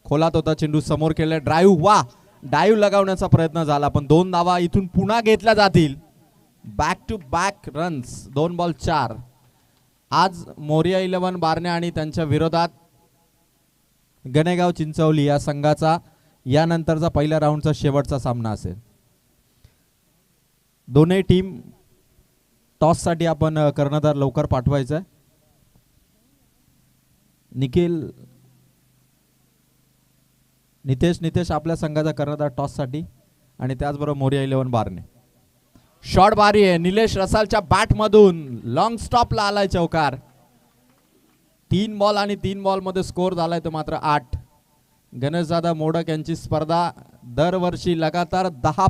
खोलात होता चेंडू, समोर केले ड्राईव्ह. वा, डाईव्ह लगावण्याचा प्रयत्न झाला पण 2 धावा इथून पुन्हा घेतल्या जातील. Back to back runs, 2 ball 4. आज मोरिया 11 बारणे आणि त्यांच्या विरोधात गणेगाव चिंचवली या संघाचा यानंतरचा पहिल्या राऊंडचा शेवटचा सामना असेल. दोन्ही टीम टॉससाठी आपण कर्णधार लवकर पाठवायचा आहे. नितेश आपल्या संघाचा कर्णधार टॉससाठी आणि त्याचबरोबर मोरिया 11 बारणे. शॉट बारी आहे निलेश रसालच्या बॅट मधून, लॉंग स्टॉपला आलाय चौकार. 3 बॉल आणि 3 बॉल मध्ये स्कोर झालाय तो मात्र 8. गणेशदादा मोडक यांची स्पर्धा दरवर्षी लगातार 10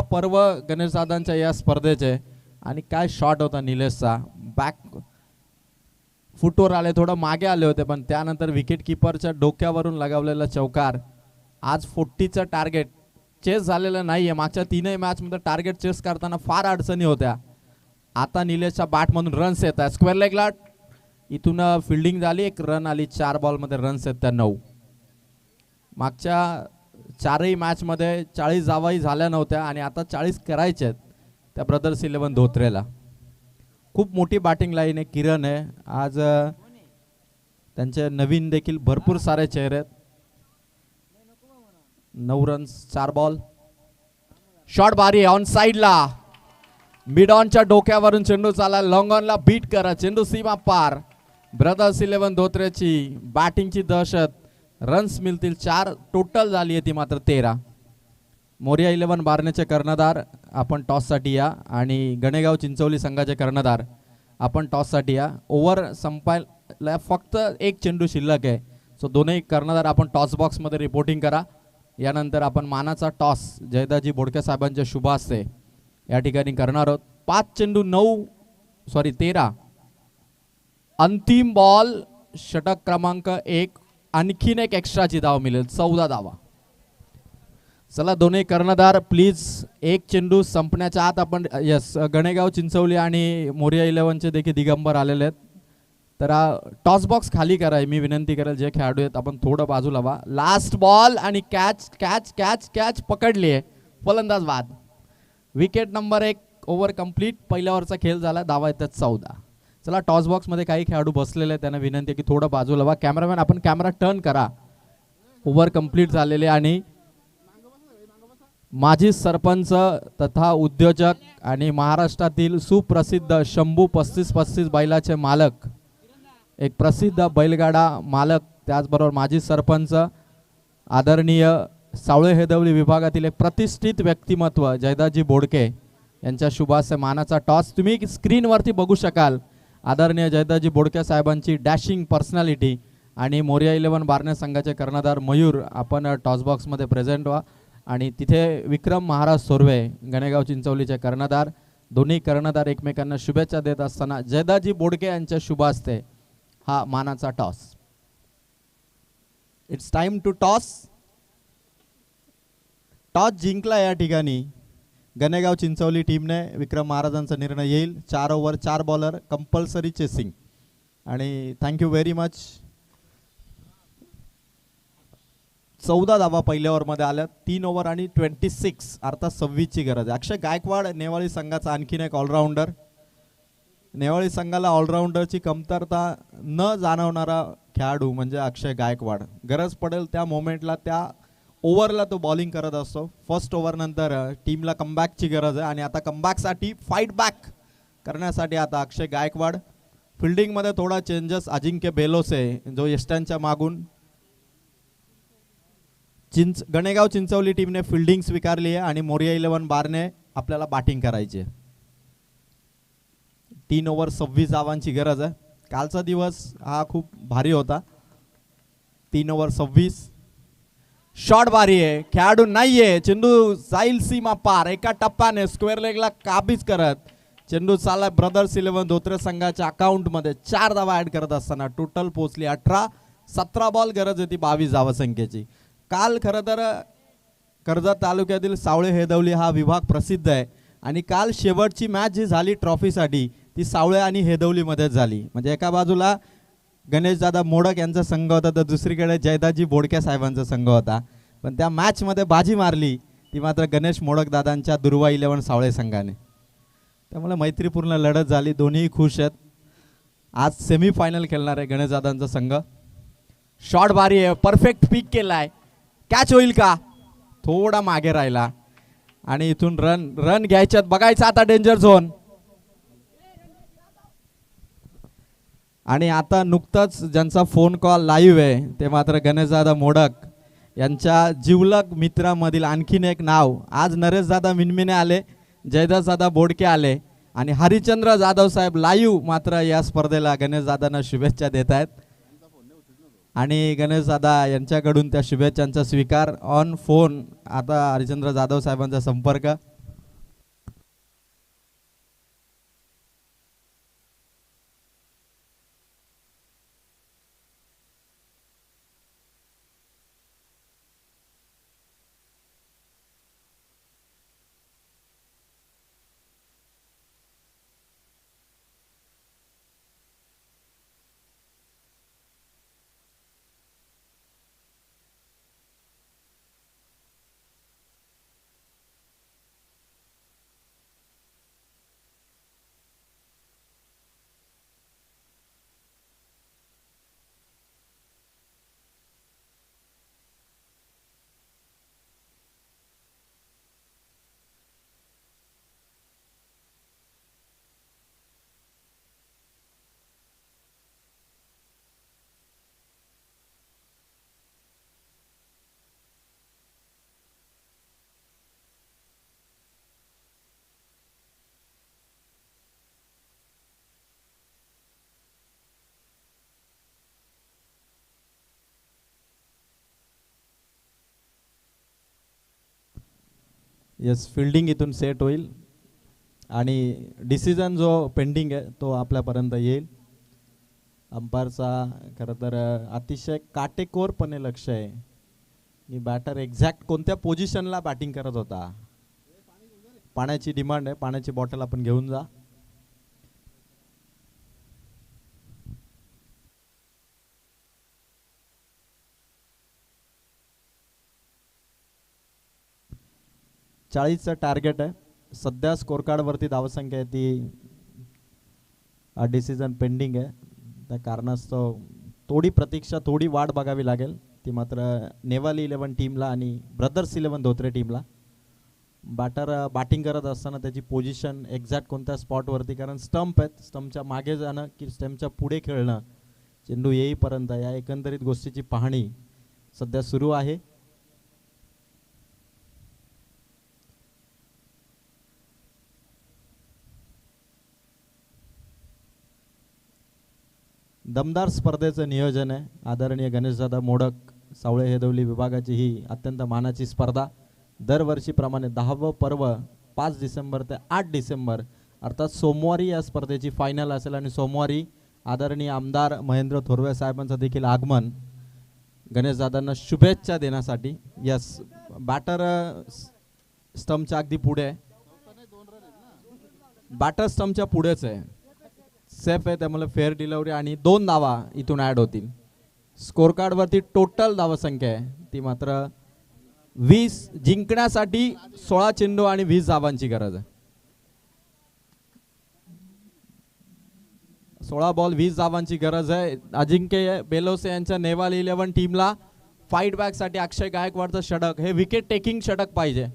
पर्व गणेशदादांच्या या स्पर्धेचे. आणि काय शॉट होता निलेशचा, बॅक फुटवर आले, थोडं मागे आले होते पण त्यानंतर विकेट किपरच्या डोक्यावरून लगावलेला चौकार. आज 40चं टार्गेट चेस झालेलं नाहीये. मागच्या 3ही मॅच मध्ये टार्गेट चेस करताना फार अडचणी होत्या. आता निलेशच्या बॅटमधून रन्स येत आहे. स्क्वेअर लेगला इथून फिल्डिंग झाली, 1 रन आली. 4 बॉलमध्ये रन्स येत त्या 9. मागच्या 4ही मॅच मध्ये 40 धावाही झाल्या नव्हत्या आणि आता 40 करायचे आहेत त्या ब्रदर्स 11 धोत्रेला. खूप मोठी बॅटिंग लाईन आहे. किरण आहे आज, त्यांचे नवीन देखील भरपूर सारे चेहरे आहेत. 9 रन्स 4 बॉल. शॉट बारी ऑन साइडला, मिड ऑनच्या डोक्यावरून चेंडू चाला, लॉंग ऑनला बीट करा, चेंडू सीमा पार. ब्रदर्स 11 धोत्रेची बॅटिंगची दहशत. रन्स मिळतील 4, टोटल झाली आहे ती मात्र 13. मोरिया 11 बारनेचे कर्णधार आपण टॉससाठी या आणि गणेगाव चिंचवली संघाचे कर्णधार आपण टॉससाठी या. ओव्हर संपायला फक्त 1 चेंडू शिल्लक आहे. सो दोन्ही कर्णधार आपण टॉस बॉक्समध्ये रिपोर्टिंग करा. यानंतर आपण मानाचा टॉस जयदाजी बोडके साहेबांच्या शुभ हस्ते या ठिकाणी करणार आहोत. 5 चेंडू 13. अंतिम बॉल षटक क्रमांक 1. आणखीन एक एक्स्ट्राची धाव मिळेल, 14 धावा. चला दोन्ही कर्णधार प्लीज, 1 चेंडू संपण्याच्या आत आपण गणेगाव चिंचवली आणि मोरिया 11चे देखील दिगंबर आलेले आहेत. तर टॉस बॉक्स खाली करा, मी विनंती करेल. जे खेळाडू आहेत आपण थोडं बाजूला व्हा. लास्ट बॉल आणि कॅच कॅच कॅच कॅच पकडली आहे. फलंदाज बाद. Wicket number 1, over complete. पहिल्या ओव्हरचा खेळ झाला, धावा येतात 14. चला टॉस बॉक्स मध्ये काही खेळाडू बसलेले आहेत, त्यांना विनंती आहे की थोडं बाजूला व्हा. कॅमेरामॅन आपण कॅमेरा टर्न करा. ओव्हर कंप्लीट झालेले आणि माजी सरपंच तथा उद्योजक आणि महाराष्ट्रातील सुप्रसिद्ध शंभू 3535 बैलाचे मालक, एक प्रसिद्ध बैलगाडा मालक, त्याचबरोबर माजी सरपंच आदरणीय सावळे हेदवली विभागातील एक प्रतिष्ठित व्यक्तिमत्व जयदाजी बोडके यांच्या शुभास्य मानाचा टॉस तुम्ही स्क्रीनवरती बघू शकाल. आदरणीय जयदाजी बोडके साहेबांची डॅशिंग पर्सनॅलिटी आणि मोरिया 11 बारणे संघाचे कर्णधार मयूर आपण टॉस बॉक्समध्ये प्रेझेंट व्हा. आणि तिथे विक्रम महाराज सोर्वे गणेगाव चिंचवलीचे कर्णधार. दोन्ही कर्णधार एकमेकांना शुभेच्छा देत असताना जयदाजी बोडके यांच्या शुभास्ते हा मानाचा toss. It's time to toss. Toss जिंकला या ठिकाणी गणेगाव चिंचवली टीमने. विक्रम महाराजांचा निर्णय येईल. 4 ओव्हर 4 बॉलर कंपल्सरी चेसिंग. आणि थँक्यू व्हेरी मच. 14 धावा पहिल्या ओव्हरमध्ये आल्या. 3 ओव्हर आणि 26 अर्थात 26 ची गरज आहे. अक्षय गायकवाड नेवाळी संघाचा आणखीन एक ऑलराऊंडर. नेवाळी संघाला ऑलराऊंडरची कमतरता न जाणवणारा खेळाडू म्हणजे अक्षय गायकवाड. गरज पडेल त्या मोमेंटला, त्या ओव्हरला तो बॉलिंग करत असतो. फर्स्ट ओव्हर नंतर टीमला कमबॅकची गरज आहे आणि आता कमबॅकसाठी फाईट बॅक करण्यासाठी आता अक्षय गायकवाड फिल्डिंगमध्ये थोडा चेंजेस. अजिंक्य बेलोसे जो यष्टांच्या मागून गणेगाव चिंचवली टीमने फिल्डिंग स्वीकारली आहे आणि मोरिया 11 बारने आपल्याला बॅटिंग करायची आहे. 3 ओव्हर 26 धावांची गरज आहे. कालचा दिवस हा खूप भारी होता. 3 ओव्हर 26. शॉट भारी आहे, खेळाडू नाहीये, चेंडू जाईल सीमा पार. एका टप्प्याने स्क्वेअर लेगला काबीज करत चेंडू चालला ब्रदर्स 11 धोत्रे संघाच्या अकाउंटमध्ये. 4 धावा ऍड करत असताना टोटल पोहोचली 18. 17 बॉल गरज होती 22 धावसंख्येची. काल खरं तर कर्जत तालुक्यातील सावळे हेदवली हा विभाग प्रसिद्ध आहे आणि काल शेवटची मॅच जी झाली ट्रॉफीसाठी ती सावळे आणि हेदवलीमध्येच झाली. म्हणजे एका बाजूला गणेशदादा मोडक यांचा संघ होता तर दुसरीकडे जयदाजी बोडके साहेबांचा संघ होता. पण त्या मॅचमध्ये बाजी मारली ती मात्र गणेश मोडक दादांच्या दुर्वा 11 सावळे संघाने. त्यामुळे मैत्रीपूर्ण लढत झाली. दोन्ही खुश आहेत. आज सेमीफायनल खेळणार आहे गणेशदादांचा संघ. शॉट भारी आहे, परफेक्ट पिक केलाय. कॅच होईल का? थोडा मागे राहिला आणि इथून रन घ्यायच्यात. बघायचं आता डेंजर झोन. आणि आता नुकतंच ज्यांचा फोन कॉल लाईव्ह आहे ते मात्र गणेशदादा मोडक यांच्या जिवलग मित्रामधील आणखीन एक नाव. आज नरेशदादा मिनमिने आले, जयदासदादा बोडके आले आणि हरिचंद्र जाधव साहेब लाईव्ह मात्र या स्पर्धेला गणेशदादांना शुभेच्छा देत आहेत. आणि गणेशदादा यांच्याकडून त्या शुभेच्छांचा स्वीकार ऑन फोन. आता हरिचंद्र जाधव साहेबांचा संपर्क. येस, फिल्डिंग इथून सेट होईल आणि डिसिजन जो पेंडिंग आहे तो आपल्यापर्यंत येईल. अंपायरचा खरं तर अतिशय काटेकोरपणे लक्ष आहे की बॅटर एक्झॅक्ट कोणत्या पोझिशनला बॅटिंग करत होता. पाण्याची डिमांड आहे, पाण्याची बॉटल आपण घेऊन जा. चं टार्गेट आहे. सध्या स्कोर कार्डवरती धावसंख्या आहे ती डिसिजन पेंडिंग आहे. त्या कारणास्तव थोडी प्रतीक्षा, थोडी वाट बघावी लागेल. ती मात्र नेवाल 11 टीमला आणि ब्रदर्स 11 धोत्रे टीमला. बॅटर बॅटिंग करत असताना त्याची पोझिशन एक्झॅक्ट कोणत्या स्पॉटवरती, कारण स्टंप आहेत, स्टंपच्या मागे जाणं की स्टंपच्या पुढे खेळणं चेंडू येईपर्यंत, या एकंदरीत गोष्टीची पाहणी सध्या सुरू आहे. दमदार स्पर्धेचं नियोजन आहे. आदरणीय गणेशदादा मोडक सावळे हेदवली विभागाची ही अत्यंत मानाची स्पर्धा दरवर्षीप्रमाणे 10वं पर्व 5 डिसेंबर ते 8 डिसेंबर अर्थात सोमवारी या स्पर्धेची फायनल असेल आणि सोमवारी आदरणीय आमदार महेंद्र थोरवे साहेबांचं देखील आगमन गणेशदादांना शुभेच्छा देण्यासाठी. यस, बॅटर स्टंपच्या अगदी पुढे आहे. बॅटर स्टंपच्या पुढेच आहे, सेफ आहे, त्यामुळे फेअर डिलिव्हरी आणि 2 धावा इथून ॲड होतील. स्कोर कार्डवरती टोटल धावसंख्या आहे ती मात्र 20. जिंकण्यासाठी 16 चेंडू आणि 20 धावांची गरज आहे. 16 बॉल 20 धावांची गरज आहे. अजिंक्य बेलोसे यांच्या नेवाल 11 टीमला फाईट बॅकसाठी अक्षय गायकवाडचं षटक, हे विकेट टेकिंग षटक पाहिजे.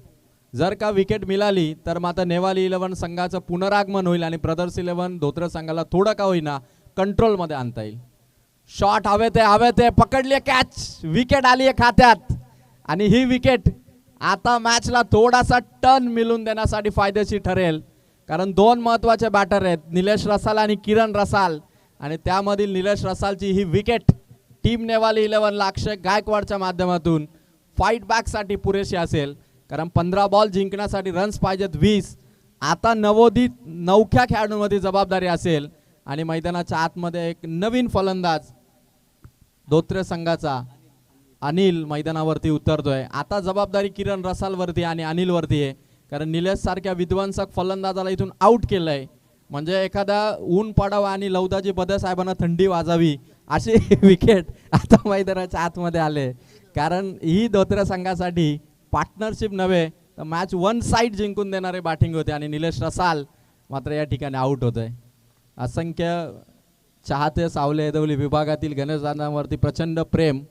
जर का विकेट मिळाली तर मात्र नेवाल 11 संघाचं पुनरागमन होईल आणि ब्रदर्स 11 धोत्र संघाला थोडं का होईना कंट्रोलमध्ये आणता येईल. शॉट हवेत आहे, पकडली कॅच, विकेट आली आहे खात्यात. आणि ही विकेट आता मॅचला थोडासा टर्न मिळून देण्यासाठी फायदेशीर ठरेल, कारण दोन महत्त्वाचे बॅटर आहेत, निलेश रसाल आणि किरण रसाल. आणि त्यामधील निलेश रसालची ही विकेट टीम नेवाली 11ला अक्षय गायकवाडच्या माध्यमातून फाईट बॅकसाठी पुरेशी असेल, कारण 15 बॉल जिंकण्यासाठी रन्स पाहिजेत 20. आता नवोदित नवख्या खेळाडूंमध्ये जबाबदारी असेल आणि मैदानाच्या आतमध्ये एक नवीन फलंदाज धोत्रे संघाचा अनिल मैदानावरती उतरतोय. आता जबाबदारी किरण रसालवरती आणि अनिलवरती आहे, कारण निलेश सारख्या विध्वंसक फलंदाजाला इथून आउट केलंय, म्हणजे एखादा ऊन पडावा आणि लौदाजी बदे साहेबांना थंडी वाजावी अशी विकेट आता मैदानाच्या आतमध्ये आले. कारण ही धोत्रे संघासाठी पार्टनरशिप नव्हे तर मॅच वन साईड जिंकून देणारे बॅटिंग होते आणि निलेश रसाल मात्र या ठिकाणी आउट होत आहे. असंख्य चाहते सावले एदवली विभागातील गणेश दादांवरती प्रचंड प्रेम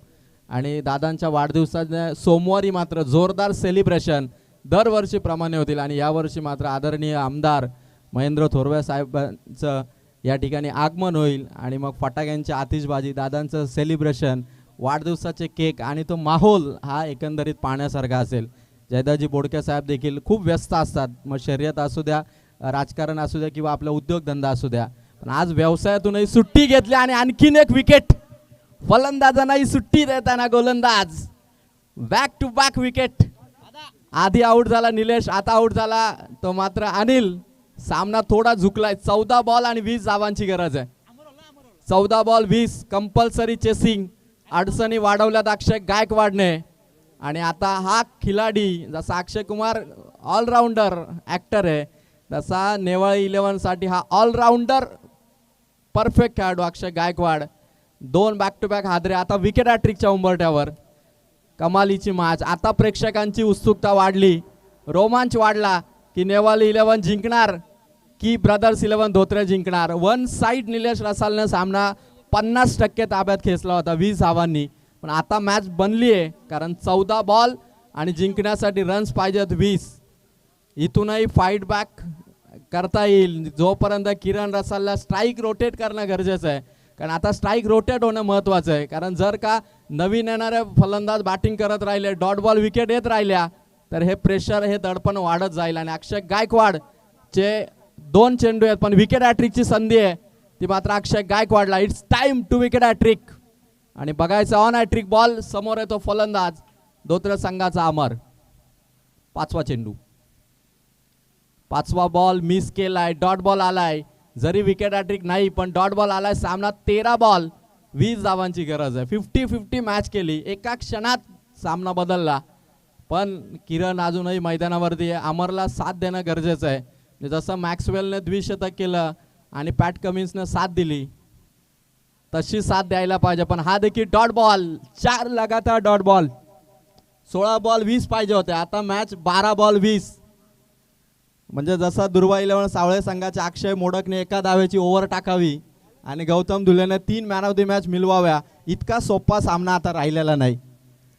आणि दादांच्या वाढदिवसाच्या सोमवारी मात्र जोरदार सेलिब्रेशन दरवर्षीप्रमाणे होतील. आणि यावर्षी मात्र आदरणीय आमदार महेंद्र थोरवे साहेबांचं या ठिकाणी आगमन होईल आणि मग फटाक्यांची आतिषबाजी, दादांचं सेलिब्रेशन, वाढदिवसाचे केक आणि तो माहोल हा एकंदरीत पाहण्यासारखा असेल. जयदाजी बोडके साहेब देखील खूप व्यस्त असतात, मग शर्यत असू द्या, राजकारण असू द्या किंवा आपला उद्योगधंदा असू द्या, पण आज व्यवसायातूनही सुट्टी घेतली आणि आणखीन एक विकेट फलंदाजांनाही सुट्टी देताना गोलंदाज बॅक टू बॅक विकेट. आधी आउट झाला निलेश, आता आउट झाला तो मात्र अनिल. सामना थोडा झुकलाय. 14 बॉल आणि 20 धावांची गरज आहे. 14 बॉल 20 कंपल्सरी चेसिंग. अडचणी वाढवल्यात अक्षय गायकवाडने. आणि आता हा खिलाडी जसा अक्षय कुमार ऑलराऊंडर ॲक्टर आहे, तसा नेवाळी 11 साठी हा ऑलराऊंडर परफेक्ट खेळाडू अक्षय गायकवाड. 2 बॅक टू बॅक हादरे. आता विकेट हॅट्रिकच्या उंबरठ्यावर कमालीची मॅच. आता प्रेक्षकांची उत्सुकता वाढली, रोमांच वाढला की नेवाली 11 जिंकणार की ब्रदर्स 11 धोत्रे जिंकणार. वन साईड निलेश रसालने सामना 50% ताब्यात खेचला होता 20 धावांनी, पण आता मॅच बनली आहे, कारण 14 बॉल आणि जिंकण्यासाठी रन्स पाहिजेत 20. इथूनही फाईट बॅक करता येईल जोपर्यंत किरण रसालला स्ट्राईक रोटेट करणं गरजेचं आहे, कारण आता स्ट्राईक रोटेट होणं महत्त्वाचं आहे. कारण जर का नवीन येणारे फलंदाज बॅटिंग करत राहिले, डॉट बॉल विकेट येत राहिल्या, तर हे प्रेशर, हे दडपण वाढत जाईल. आणि अक्षय गायकवाडचे 2 चेंडू आहेत, पण विकेट हॅट्रिकची संधी आहे ती मात्र अक्षय गायकवाडला. It's time to wicket hattrick. आणि बघायचं ऑन हॅट्रिक बॉल, समोर येतो फलंदाज धोत्रे संघाचा अमर. 5वा चेंडू, 5वा बॉल मिस केलाय, डॉट बॉल आलाय. जरी विकेट हॅट्रिक नाही पण डॉट बॉल आलाय. सामना 13 बॉल 20 धावांची गरज आहे. 50-50 मॅच केली, एका क्षणात सामना बदलला. पण किरण अजूनही मैदानावरती आहे. अमरला साथ देणं गरजेचं आहे. जसं मॅक्सवेलने द्विशतक केलं आणि पॅट कमिन्सने साथ दिली, तशी साथ द्यायला पाहिजे. पण हा देखील डॉट बॉल, 4 लगातार डॉट बॉल. 16 बॉल 20 पाहिजे होते, आता मॅच 12 बॉल 20. म्हणजे जसा दुर्वा 11 सावळे संघाच्या अक्षय मोडकने एका धावेची ओव्हर टाकावी आणि गौतम धुलेने 3 मॅन ऑफ द मॅच मिळवाव्या, इतका सोपा सामना आता राहिलेला नाही.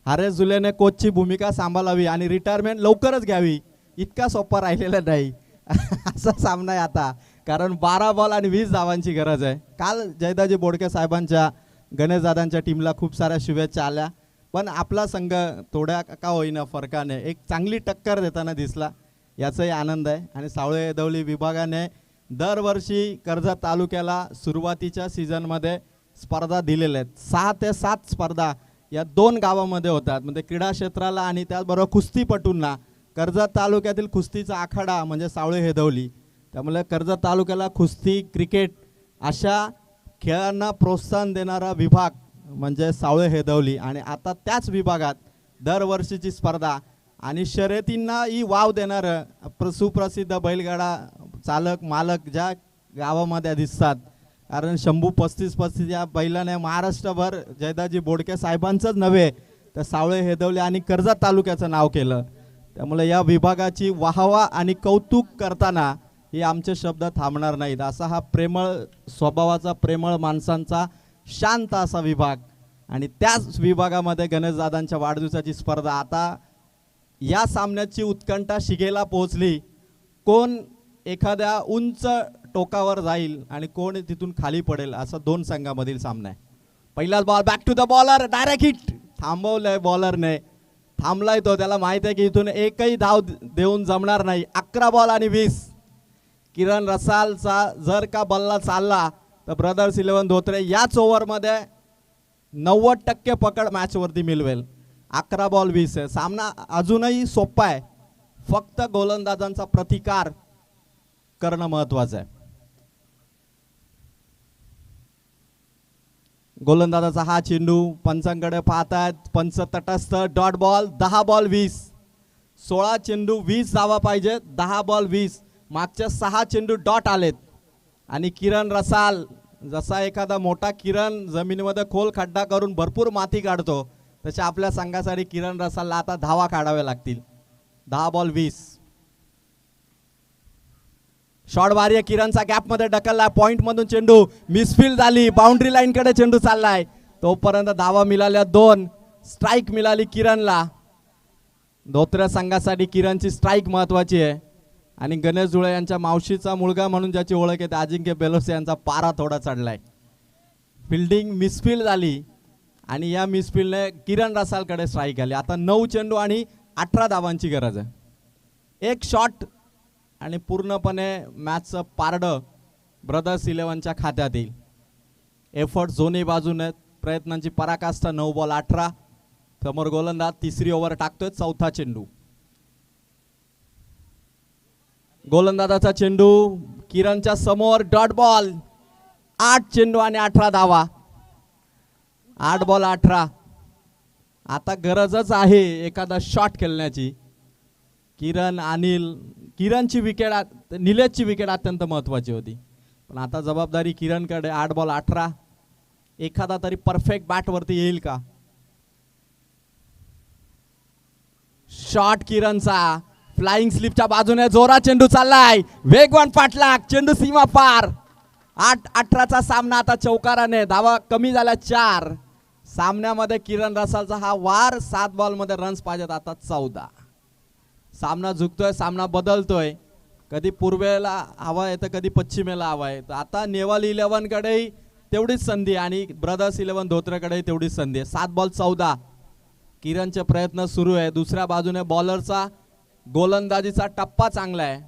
हरेश जुलेने कोचची भूमिका सांभाळावी आणि रिटायरमेंट लवकरच घ्यावी, इतका सोपा राहिलेला नाही. असा सामना आहे आता, कारण 12 बॉल आणि 20 धावांची गरज आहे. काल जयदाजी बोडके साहेबांच्या गणेशदादांच्या टीमला खूप साऱ्या शुभेच्छा आल्या, पण आपला संघ थोड्या का होईना फरकाने एक चांगली टक्कर देताना दिसला, याचाही आनंद आहे. आणि सावळे एदवली विभागाने दरवर्षी कर्जत तालुक्याला सुरुवातीच्या सीझनमध्ये स्पर्धा दिलेल्या आहेत. 6 ते 7 स्पर्धा या 2 गावामध्ये होतात. म्हणजे क्रीडा क्षेत्राला आणि त्याचबरोबर कुस्तीपटूंना कर्जत तालुक्यातील कुस्तीचा आखाडा म्हणजे सावळे हेदवली. त्यामुळे कर्जत तालुक्याला कुस्ती, क्रिकेट अशा खेळांना प्रोत्साहन देणारा विभाग म्हणजे सावळे हेदवली. आणि आता त्याच विभागात दरवर्षीची स्पर्धा आणि शर्यतींनाही वाव देणारं सुप्रसिद्ध बैलगाडा चालक मालक ज्या गावामध्ये दिसतात, कारण शंभू 35-35 या बैलाने महाराष्ट्रभर जयदाजी बोडके साहेबांचंच नव्हे तर सावळे हेदवली आणि कर्जत तालुक्याचं नाव केलं. त्यामुळे या विभागाची वाहवा आणि कौतुक करताना हे आमचे शब्द थांबणार नाहीत. असा हा प्रेमळ स्वभावाचा, प्रेमळ माणसांचा शांत असा विभाग. आणि त्याच विभागामध्ये गणेशदादांच्या वाढदिवसाची स्पर्धा. आता या सामन्याची उत्कंठा शिगेला पोहोचली. कोण एखाद्या उंच टोकावर जाईल आणि कोण तिथून खाली पडेल असा दोन संघामधील सामना आहे. पहिलाच ball back to the bowler, direct hit. थांबवलंय बॉलरने, थांबलाय तो, त्याला माहित आहे की इथून एकही धाव देऊन जमणार नाही. 11 बॉल आणि 20. किरण रसालचा जर का बल्ला चालला तर ब्रदर्स 11 धोत्रे याच ओव्हरमध्ये 90% पकड मॅचवरती मिळवेल. 11 बॉल 20 आहे. सामना अजूनही सोपा आहे, फक्त गोलंदाजांचा प्रतिकार करणं महत्वाचं आहे. गोलंदाजाचा हा चेंडू पंचांकडे पाहतात, पंच तटस्थ. Dot ball. 10 बॉल 20. 16 चेंडू 20 धावा पाहिजे. 10 बॉल 20. मागच्या 6 चेंडू डॉट आलेत आणि किरण रसाल जसा एखादा मोठा किरण जमिनीमध्ये खोल खड्डा करून भरपूर माती काढतो तसे आपल्या संघासाठी किरण रसालला आता धावा काढाव्या लागतील. 10 बॉल 20. शॉर्ट बारी आहे. किरणचा गॅप मध्ये ढकलला. पॉइंट मधून चेंडू मिसफील्ड झाली. बाउंड्री लाईन कडे चेंडू चाललाय. तोपर्यंत धावा मिळाल्या 2. स्ट्राईक मिळाली किरणला. धोत्रे संघासाठी किरणची स्ट्राईक महत्वाची आहे आणि गणेश जुळे यांच्या मावशीचा मुलगा म्हणून ज्याची ओळख आहे अजिंक्य बेलोसे यांचा पारा थोडा चढलाय. फिल्डिंग मिसफील्ड झाली आणि या मिसफील्डने किरण रसालकडे स्ट्राईक आली. आता 9 चेंडू आणि 18 धावांची गरज आहे. एक शॉट आणि पूर्णपणे मॅचचं पारडं ब्रदर्स 11च्या खात्यात येईल. एफर्ट दोन्ही बाजूने, प्रयत्नांची पराकाष्ठा. 9 बॉल 18. समोर गोलंदाज तिसरी ओव्हर टाकतोय. चौथा चेंडू. गोलंदाजाचा चेंडू किरणच्या समोर. Dot ball. 8 चेंडू आणि 18 धावा. 8 बॉल 18. आता गरजच आहे एखादा शॉट खेळण्याची. किरणची विकेट, निलेशची विकेट अत्यंत महत्वाची होती, पण आता जबाबदारी किरणकडे. 8 बॉल 18. एखादा तरी परफेक्ट बॅट वरती येईल का? शॉट किरणचा. फ्लाइंग स्लिपच्या बाजूने जोरा चेंडू चाललाय. वेगवान पाठलाग. चेंडू सीमा पार. 8-18चा सामना आता चौकाराने. धावा कमी झाल्या 4. सामन्यामध्ये किरण रसालचा हा वार. 7 बॉल मध्ये रन्स पाहिजेत आता 14. सामना झुकतोय, सामना बदलतोय. कधी पूर्वेला हवा आहे तर कधी पश्चिमेला हवा आहे. तर आता नेवल 11 कडेही तेवढीच संधी आणि ब्रदर्स 11 धोत्रेकडेही तेवढीच संधी आहे. 7 बॉल 14. किरणचे प्रयत्न सुरू आहे. दुसऱ्या बाजूने बॉलरचा गोलंदाजीचा टप्पा चांगला आहे,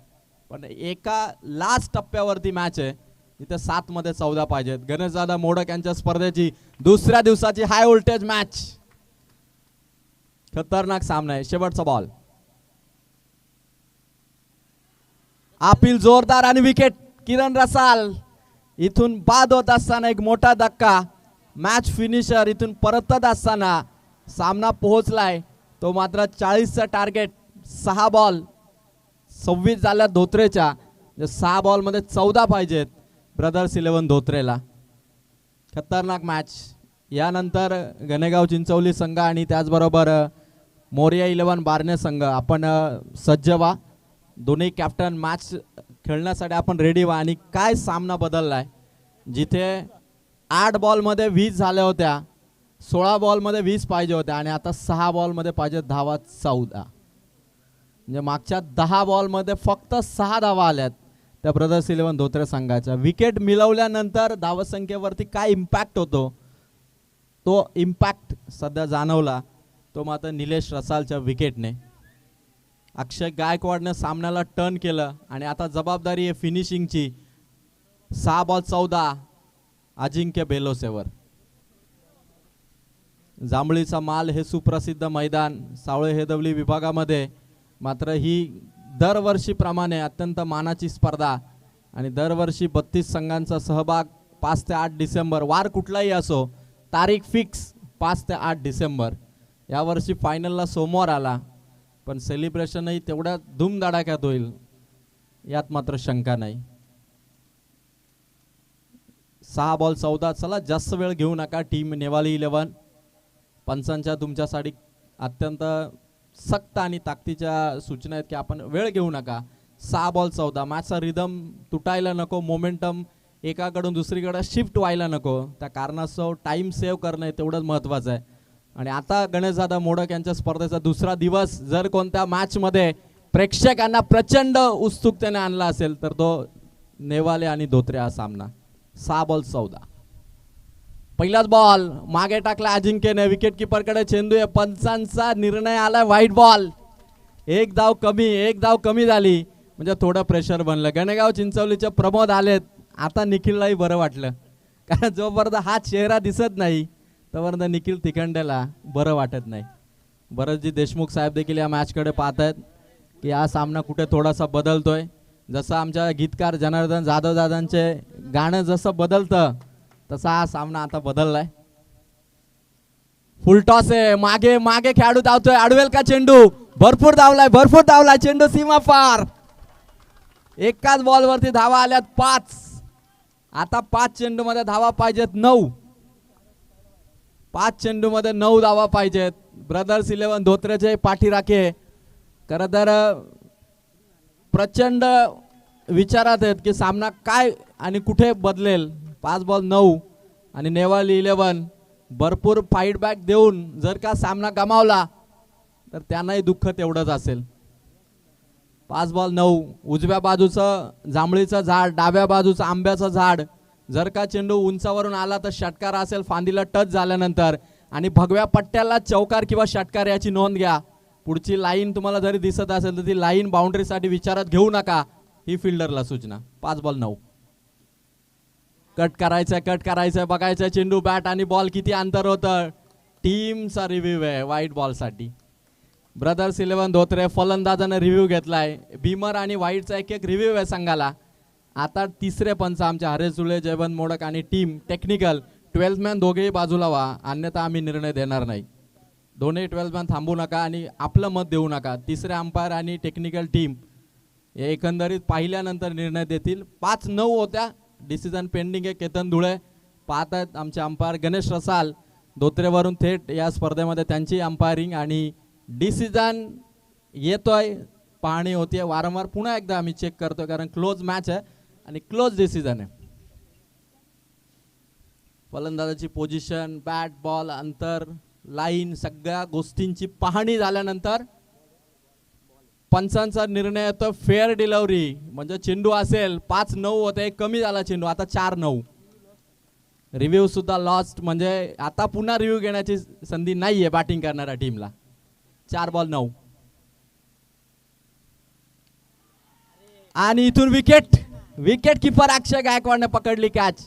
पण एका लास्ट टप्प्यावरती मॅच आहे इथे 7 मध्ये 14 पाहिजेत. गणेशदादा मोडक यांच्या स्पर्धेची दुसऱ्या दिवसाची हाय व्होल्टेज मॅच. खतरनाक सामना आहे. शेवटचा बॉल. अपील जोरदार आणि विकेट. किरण रसाल इथून बाद होत असताना एक मोठा धक्का. मॅच फिनिशर इथून परतत असताना सामना पोहोचलाय. तो मात्र 40चा टार्गेट. 6 बॉल 26 झाल्या धोत्रेच्या. 6 बॉल मध्ये 14 पाहिजेत ब्रदर्स 11 धोत्रेला. खतरनाक मॅच. यानंतर गणेगाव चिंचवली संघ आणि त्याचबरोबर मोरिया 11 बारणे संघ आपण सज्ज व्हा. दोन्ही कॅप्टन मॅच खेळण्यासाठी आपण रेडी व्हा. आणि काय सामना बदललाय. जिथे 8 बॉल मध्ये 20 झाल्या होत्या, 16 बॉल मध्ये 20 पाहिजे होत्या आणि आता 6 बॉल मध्ये पाहिजे धावा 14. म्हणजे मागच्या 10 बॉल मध्ये फक्त 6 धावा आल्यात त्या ब्रदर्स 11 धोत्रे संघाच्या. विकेट मिळवल्यानंतर धावसंख्येवरती काय इम्पॅक्ट होतो तो इम्पॅक्ट सध्या जाणवला तो मात्र निलेश रसालच्या विकेटने. अक्षय गायकवाडने सामन्याला टर्न केलं आणि आता जबाबदारी आहे फिनिशिंगची. 6 बॉल 14 अजिंक्य बेलोसेवर. जांभळीचा माल हे सुप्रसिद्ध मैदान सावळे हेदवली विभागामध्ये. मात्र ही दरवर्षीप्रमाणे अत्यंत मानाची स्पर्धा आणि दरवर्षी 32 संघांचा सहभाग. 5 ते 8 डिसेंबर. वार कुठलाही असो, तारीख फिक्स 5 ते 8 डिसेंबर. यावर्षी फायनलला सोमवार आला, पण सेलिब्रेशनही तेवढ्या धूमधडाक्यात होईल यात मात्र शंका नाही. 6 बॉल 14. चला जास्त वेळ घेऊ नका. टीम नेवाली 11 पंचांच्या तुमच्यासाठी अत्यंत सक्त आणि ताकदीच्या सूचना आहेत की आपण वेळ घेऊ नका. 6 बॉल 14. मॅचचा रिदम तुटायला नको. मोमेंटम एकाकडून दुसरीकडे शिफ्ट व्हायला नको. त्या कारणास्तव टाइम सेव्ह करणं तेवढंच महत्त्वाचं आहे. आणि आता गणेशदादा मोडक यांच्या स्पर्धेचा दुसरा दिवस. जर कोणत्या मॅचमध्ये प्रेक्षकांना प्रचंड उत्सुकतेने आणला असेल तर तो नेवाले आणि धोत्रे हा सामना. 6 बॉल 14. पहिलाच बॉल मागे टाकला अजिंक्यने. विकेट कीपरकडे चेंडू आहे. पंचांचा निर्णय आला व्हाईट बॉल. एक धाव कमी झाली म्हणजे थोडं प्रेशर बनलं. गणेगाव चिंचवलीचे प्रमोद आलेत. आता निखिललाही बरं वाटलं, कारण जोपर्यंत हा चेहरा दिसत नाही तोपर्यंत निखिल तिखंडेला बरं वाटत नाही. भरतजी देशमुख साहेब देखील या मॅचकडे पाहत आहेत की हा सामना कुठे थोडासा बदलतोय. जसं आमच्या गीतकार जनार्दन जाधव दादांचे गाणं जसं बदलतं तसा हा सामना आता बदललाय. फुल टॉस आहे. मागे मागे खेळाडू धावतोय. अडवेल का चेंडू? भरपूर धावलाय चेंडू सीमा पार. एकाच बॉल वरती धावा आल्यात 5. आता 5 चेंडू मध्ये धावा पाहिजेत 9. 5 चेंडू मध्ये 9 धावा पाहिजेत. ब्रदर्स 11 धोत्रेचे पाठीराखे खरं तर प्रचंड विचारात आहेत की सामना काय आणि कुठे बदलेल. 5 बॉल 9 आणि नेवाली 11 भरपूर फाईट बॅक देऊन जर का सामना गमावला तर त्यांनाही दुःख तेवढंच असेल. 5 बॉल 9. उजव्या बाजूचं जांभळीचं झाड, डाव्या बाजूचं आंब्याचं झाड. जर का चेंडू उंचावरून आला तर षटकार असेल फांदीला टच झाल्यानंतर, आणि भगव्या पट्ट्याला चौकार किंवा षटकार याची नोंद घ्या. पुढची लाईन तुम्हाला जरी दिसत असेल तर ती लाईन बाउंड्रीसाठी विचारात घेऊ नका, ही फिल्डरला सूचना. 5 बॉल 9. कट करायचंय बघायचं चेंडू बॅट आणि बॉल किती अंतर होतं. टीमचा रिव्ह्यू आहे व्हाईट बॉलसाठी. ब्रदर्स 11 धोत्रे फलंदाजाने रिव्ह्यू घेतलाय. भीमर आणि व्हाईटचा एक रिव्ह्यू आहे संघाला. आता तिसरे पंच आमचे हरेश जुळे, जयवंत मोडक आणि टीम टेक्निकल 12 मॅन दोघेही बाजूला व्हा, अन्यथा आम्ही निर्णय देणार नाही. दोन्ही 12 मॅन थांबू नका आणि आपलं मत देऊ नका. तिसरे अंपायर आणि टेक्निकल टीम हे एकंदरीत पाहिल्यानंतर निर्णय देतील. 5-9 होत्या. डिसिजन पेंडिंग आहे. केतन धुळे पाहत आहेत आमचे अंपायर. गणेश रसाल धोत्रेवरून थेट या स्पर्धेमध्ये त्यांची अंपायरिंग आणि डिसिजन येतोय. पाहणी होतीये वारंवार. पुन्हा एकदा आम्ही चेक करतोय कारण क्लोज मॅच आहे आणि क्लोज डिसिजन आहे. फलंदाजाची पोझिशन, बॅट बॉल अंतर, लाईन सगळ्या गोष्टींची पाहणी झाल्यानंतर पंचांचा निर्णय येतो फेअर डिलिव्हरी. म्हणजे चेंडू असेल 5-9 होते, कमी झाला चेंडू, आता 4-9. रिव्ह्यू सुद्धा लॉस्ट, म्हणजे आता पुन्हा रिव्ह्यू घेण्याची संधी नाहीये बॅटिंग करणाऱ्या टीमला. 4 बॉल 9 आणि इथून विकेट कीपर अक्षय गायकवाडने पकडली कॅच.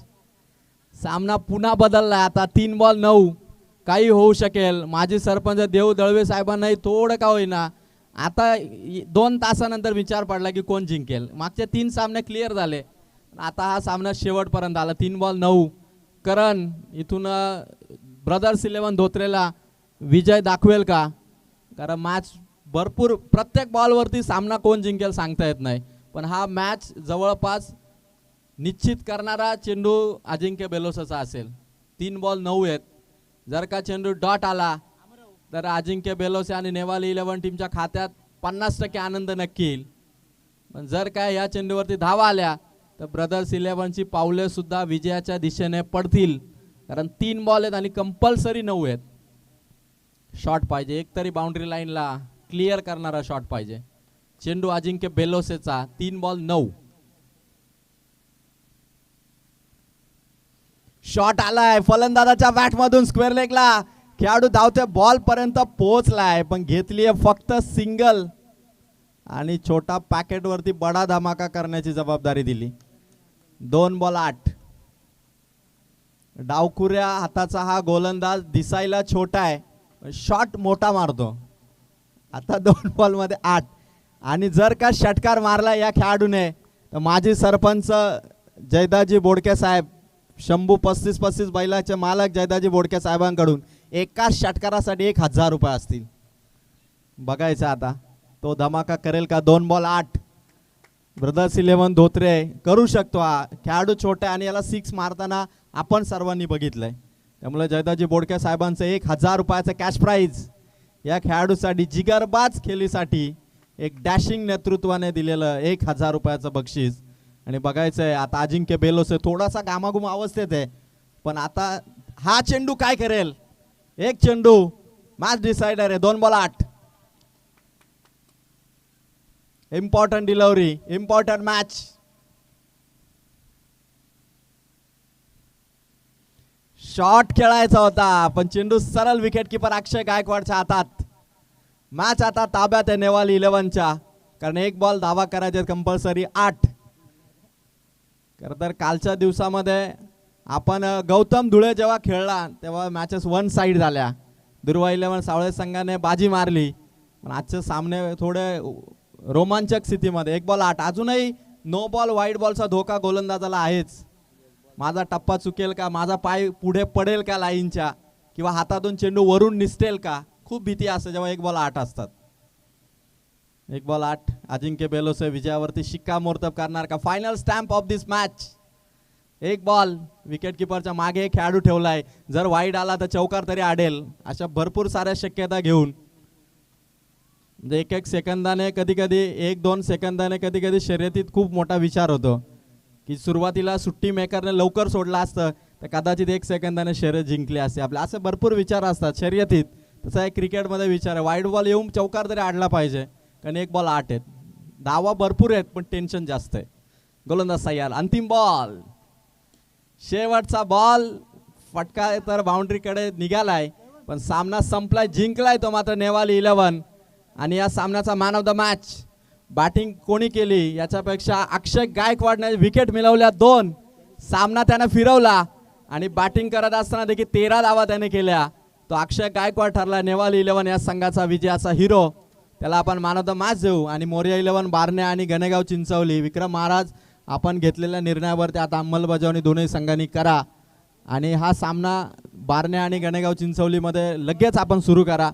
सामना पुन्हा बदलला. आता 3 बॉल 9. काही होऊ शकेल. माजी सरपंच देव दळवे साहेबांनाही थोडं का होईना आता 2 तासानंतर विचार पडला की कोण जिंकेल. मागचे 3 सामने क्लिअर झाले, आता हा सामना शेवटपर्यंत आला. 3 बॉल 9. करण इथून ब्रदर्स 11 धोत्रेला विजय दाखवेल का? कारण मॅच भरपूर, प्रत्येक बॉलवरती सामना कोण जिंकेल सांगता येत नाही, पण हा मॅच जवळपास निश्चित करणारा चेंडू अजिंक्य बेलोसचा असेल. 3 बॉल 9 आहेत. जर का चेंडू डॉट आला तर अजिंक्य बेलोसे आणि नेवाली 11 टीमच्या खात्यात 50% आनंद नक्की येईल. पण जर काय या चेंडूवरती धावा आल्या तर ब्रदर्स 11ची पावले सुद्धा विजयाच्या दिशेने पडतील. कारण 3 बॉल आहेत आणि कंपल्सरी 9 आहेत. शॉट पाहिजे, एक तरी बाउंड्री लाईनला क्लिअर करणारा शॉट पाहिजे. चेंडू अजिंक्य बेलोसेचा. 3 बॉल 9. शॉट आलाय फलंदाजाच्या बॅट मधून स्क्वेअर लेगला. खेळाडू धावते बॉल पर्यंत पोहोचलाय पण घेतलीये फक्त सिंगल आणि छोटा पॅकेट वरती बडा धमाका करण्याची जबाबदारी दिली. 2 बॉल 8. डावखुऱ्या हाताचा हा गोलंदाज दिसायला छोटा आहे, शॉट मोठा मारतो. आता 2 बॉल मध्ये 8 आणि जर का षटकार मारला या खेळाडूने तर माजी सरपंच जयदाजी बोडके साहेब, शंभू 35-35 बैलाचे मालक जयदाजी बोडके साहेबांकडून एका षटकारासाठी 1000 रुपये असतील. बघायचं आता तो धमाका करेल का. 2 बॉल 8. ब्रदर्स 11 धोत्रे करू शकतो. हा खेळाडू छोटा आणि याला 6 मारताना आपण सर्वांनी बघितलंय. त्यामुळे जयदाजी बोडके साहेबांचं 1000 रुपयाचं कॅश प्राइज या खेळाडूसाठी, जिगरबाज खेळीसाठी एक डॅशिंग नेतृत्वाने दिलेलं 1000 रुपयाचं बक्षीस. आणि बघायचंय आता अजिंक्य बेलोसे थोडासा घामाघूम अवस्थेत आहे, पण आता हा चेंडू काय करेल. एक चेंडू मॅच डिसाइडर आहे. 2 ball 8. Important delivery, important match. Shot खेळायचा होता पण चेंडू सरळ विकेट किपर अक्षय गायकवाडच्या हातात. मॅच आता ताब्यात आहे नेवाल 11च्या, कारण एक बॉल धावा करायचे कंपल्सरी 8. खरं तर कालच्या दिवसामध्ये आपण गौतम धुळे जेव्हा खेळला तेव्हा मॅचेस वन साइड झाल्या. दुर्वा 11 सावळे संघाने बाजी मारली, पण आजचे सामने थोडे रोमांचक स्थितीमध्ये. 1 बॉल 8. अजूनही नो बॉल वाईट बॉलचा धोका गोलंदाजाला आहेच. माझा टप्पा चुकेल का, माझा पाय पुढे पडेल का लाईनच्या, किंवा हातातून चेंडू वरून निसटेल का, खूप भीती असते जेव्हा 1 बॉल 8 असतात. 1 बॉल 8. अजिंक्य बेलोसे विजयावरती शिक्कामोर्तब करणार का. Final stump of this match. 1 ball wicket किपरच्या मागे एक खेळाडू ठेवलाय, जर वाईड आला तर चौकार तरी आडेल, अशा भरपूर साऱ्या शक्यता घेऊन. म्हणजे 1-1 सेकंदाने, कधी कधी 1-2 सेकंदाने कधी कधी शर्यतीत खूप मोठा विचार होतो की सुरुवातीला सुट्टी मेकरने लवकर सोडला असतं तर कदाचित 1 सेकंदाने शर्यत जिंकली असते आपल्या. असे भरपूर विचार असतात शर्यतीत. तसा एक क्रिकेटमध्ये विचार आहे, वाईड बॉल येऊन चौकार तरी आडला पाहिजे, कारण 1 बॉल 8 आहेत. धावा भरपूर आहेत पण टेन्शन जास्त आहे. गोलंदाज तयार. अंतिम बॉल, शेवटचा बॉल. फटका तर बाउंड्रीकडे निघालाय, पण सामना संपलाय. जिंकलाय तो मात्र नेवाल 11. आणि या सामन्याचा man of the match batting कोणी केली याच्यापेक्षा अक्षय गायकवाडने विकेट मिळवल्या 2. सामना त्याने फिरवला आणि बॅटिंग करत असताना देखील 13 धावा त्याने केल्या. तो अक्षय गायकवाड ठरला नेवाल 11 या संघाचा विजयाचा हिरो. त्याला आपण मॅन ऑफ द मॅच देऊ. आणि मोरया 11 बारणे आणि गणेगाव चिंचवली. विक्रम महाराज, आपण घेतलेल्या निर्णयावरती आता अंमलबजावणी दोन्ही संघांनी करा आणि हा सामना बारणे आणि गणेगाव चिंचवलीमध्ये लगेच आपण सुरू करा.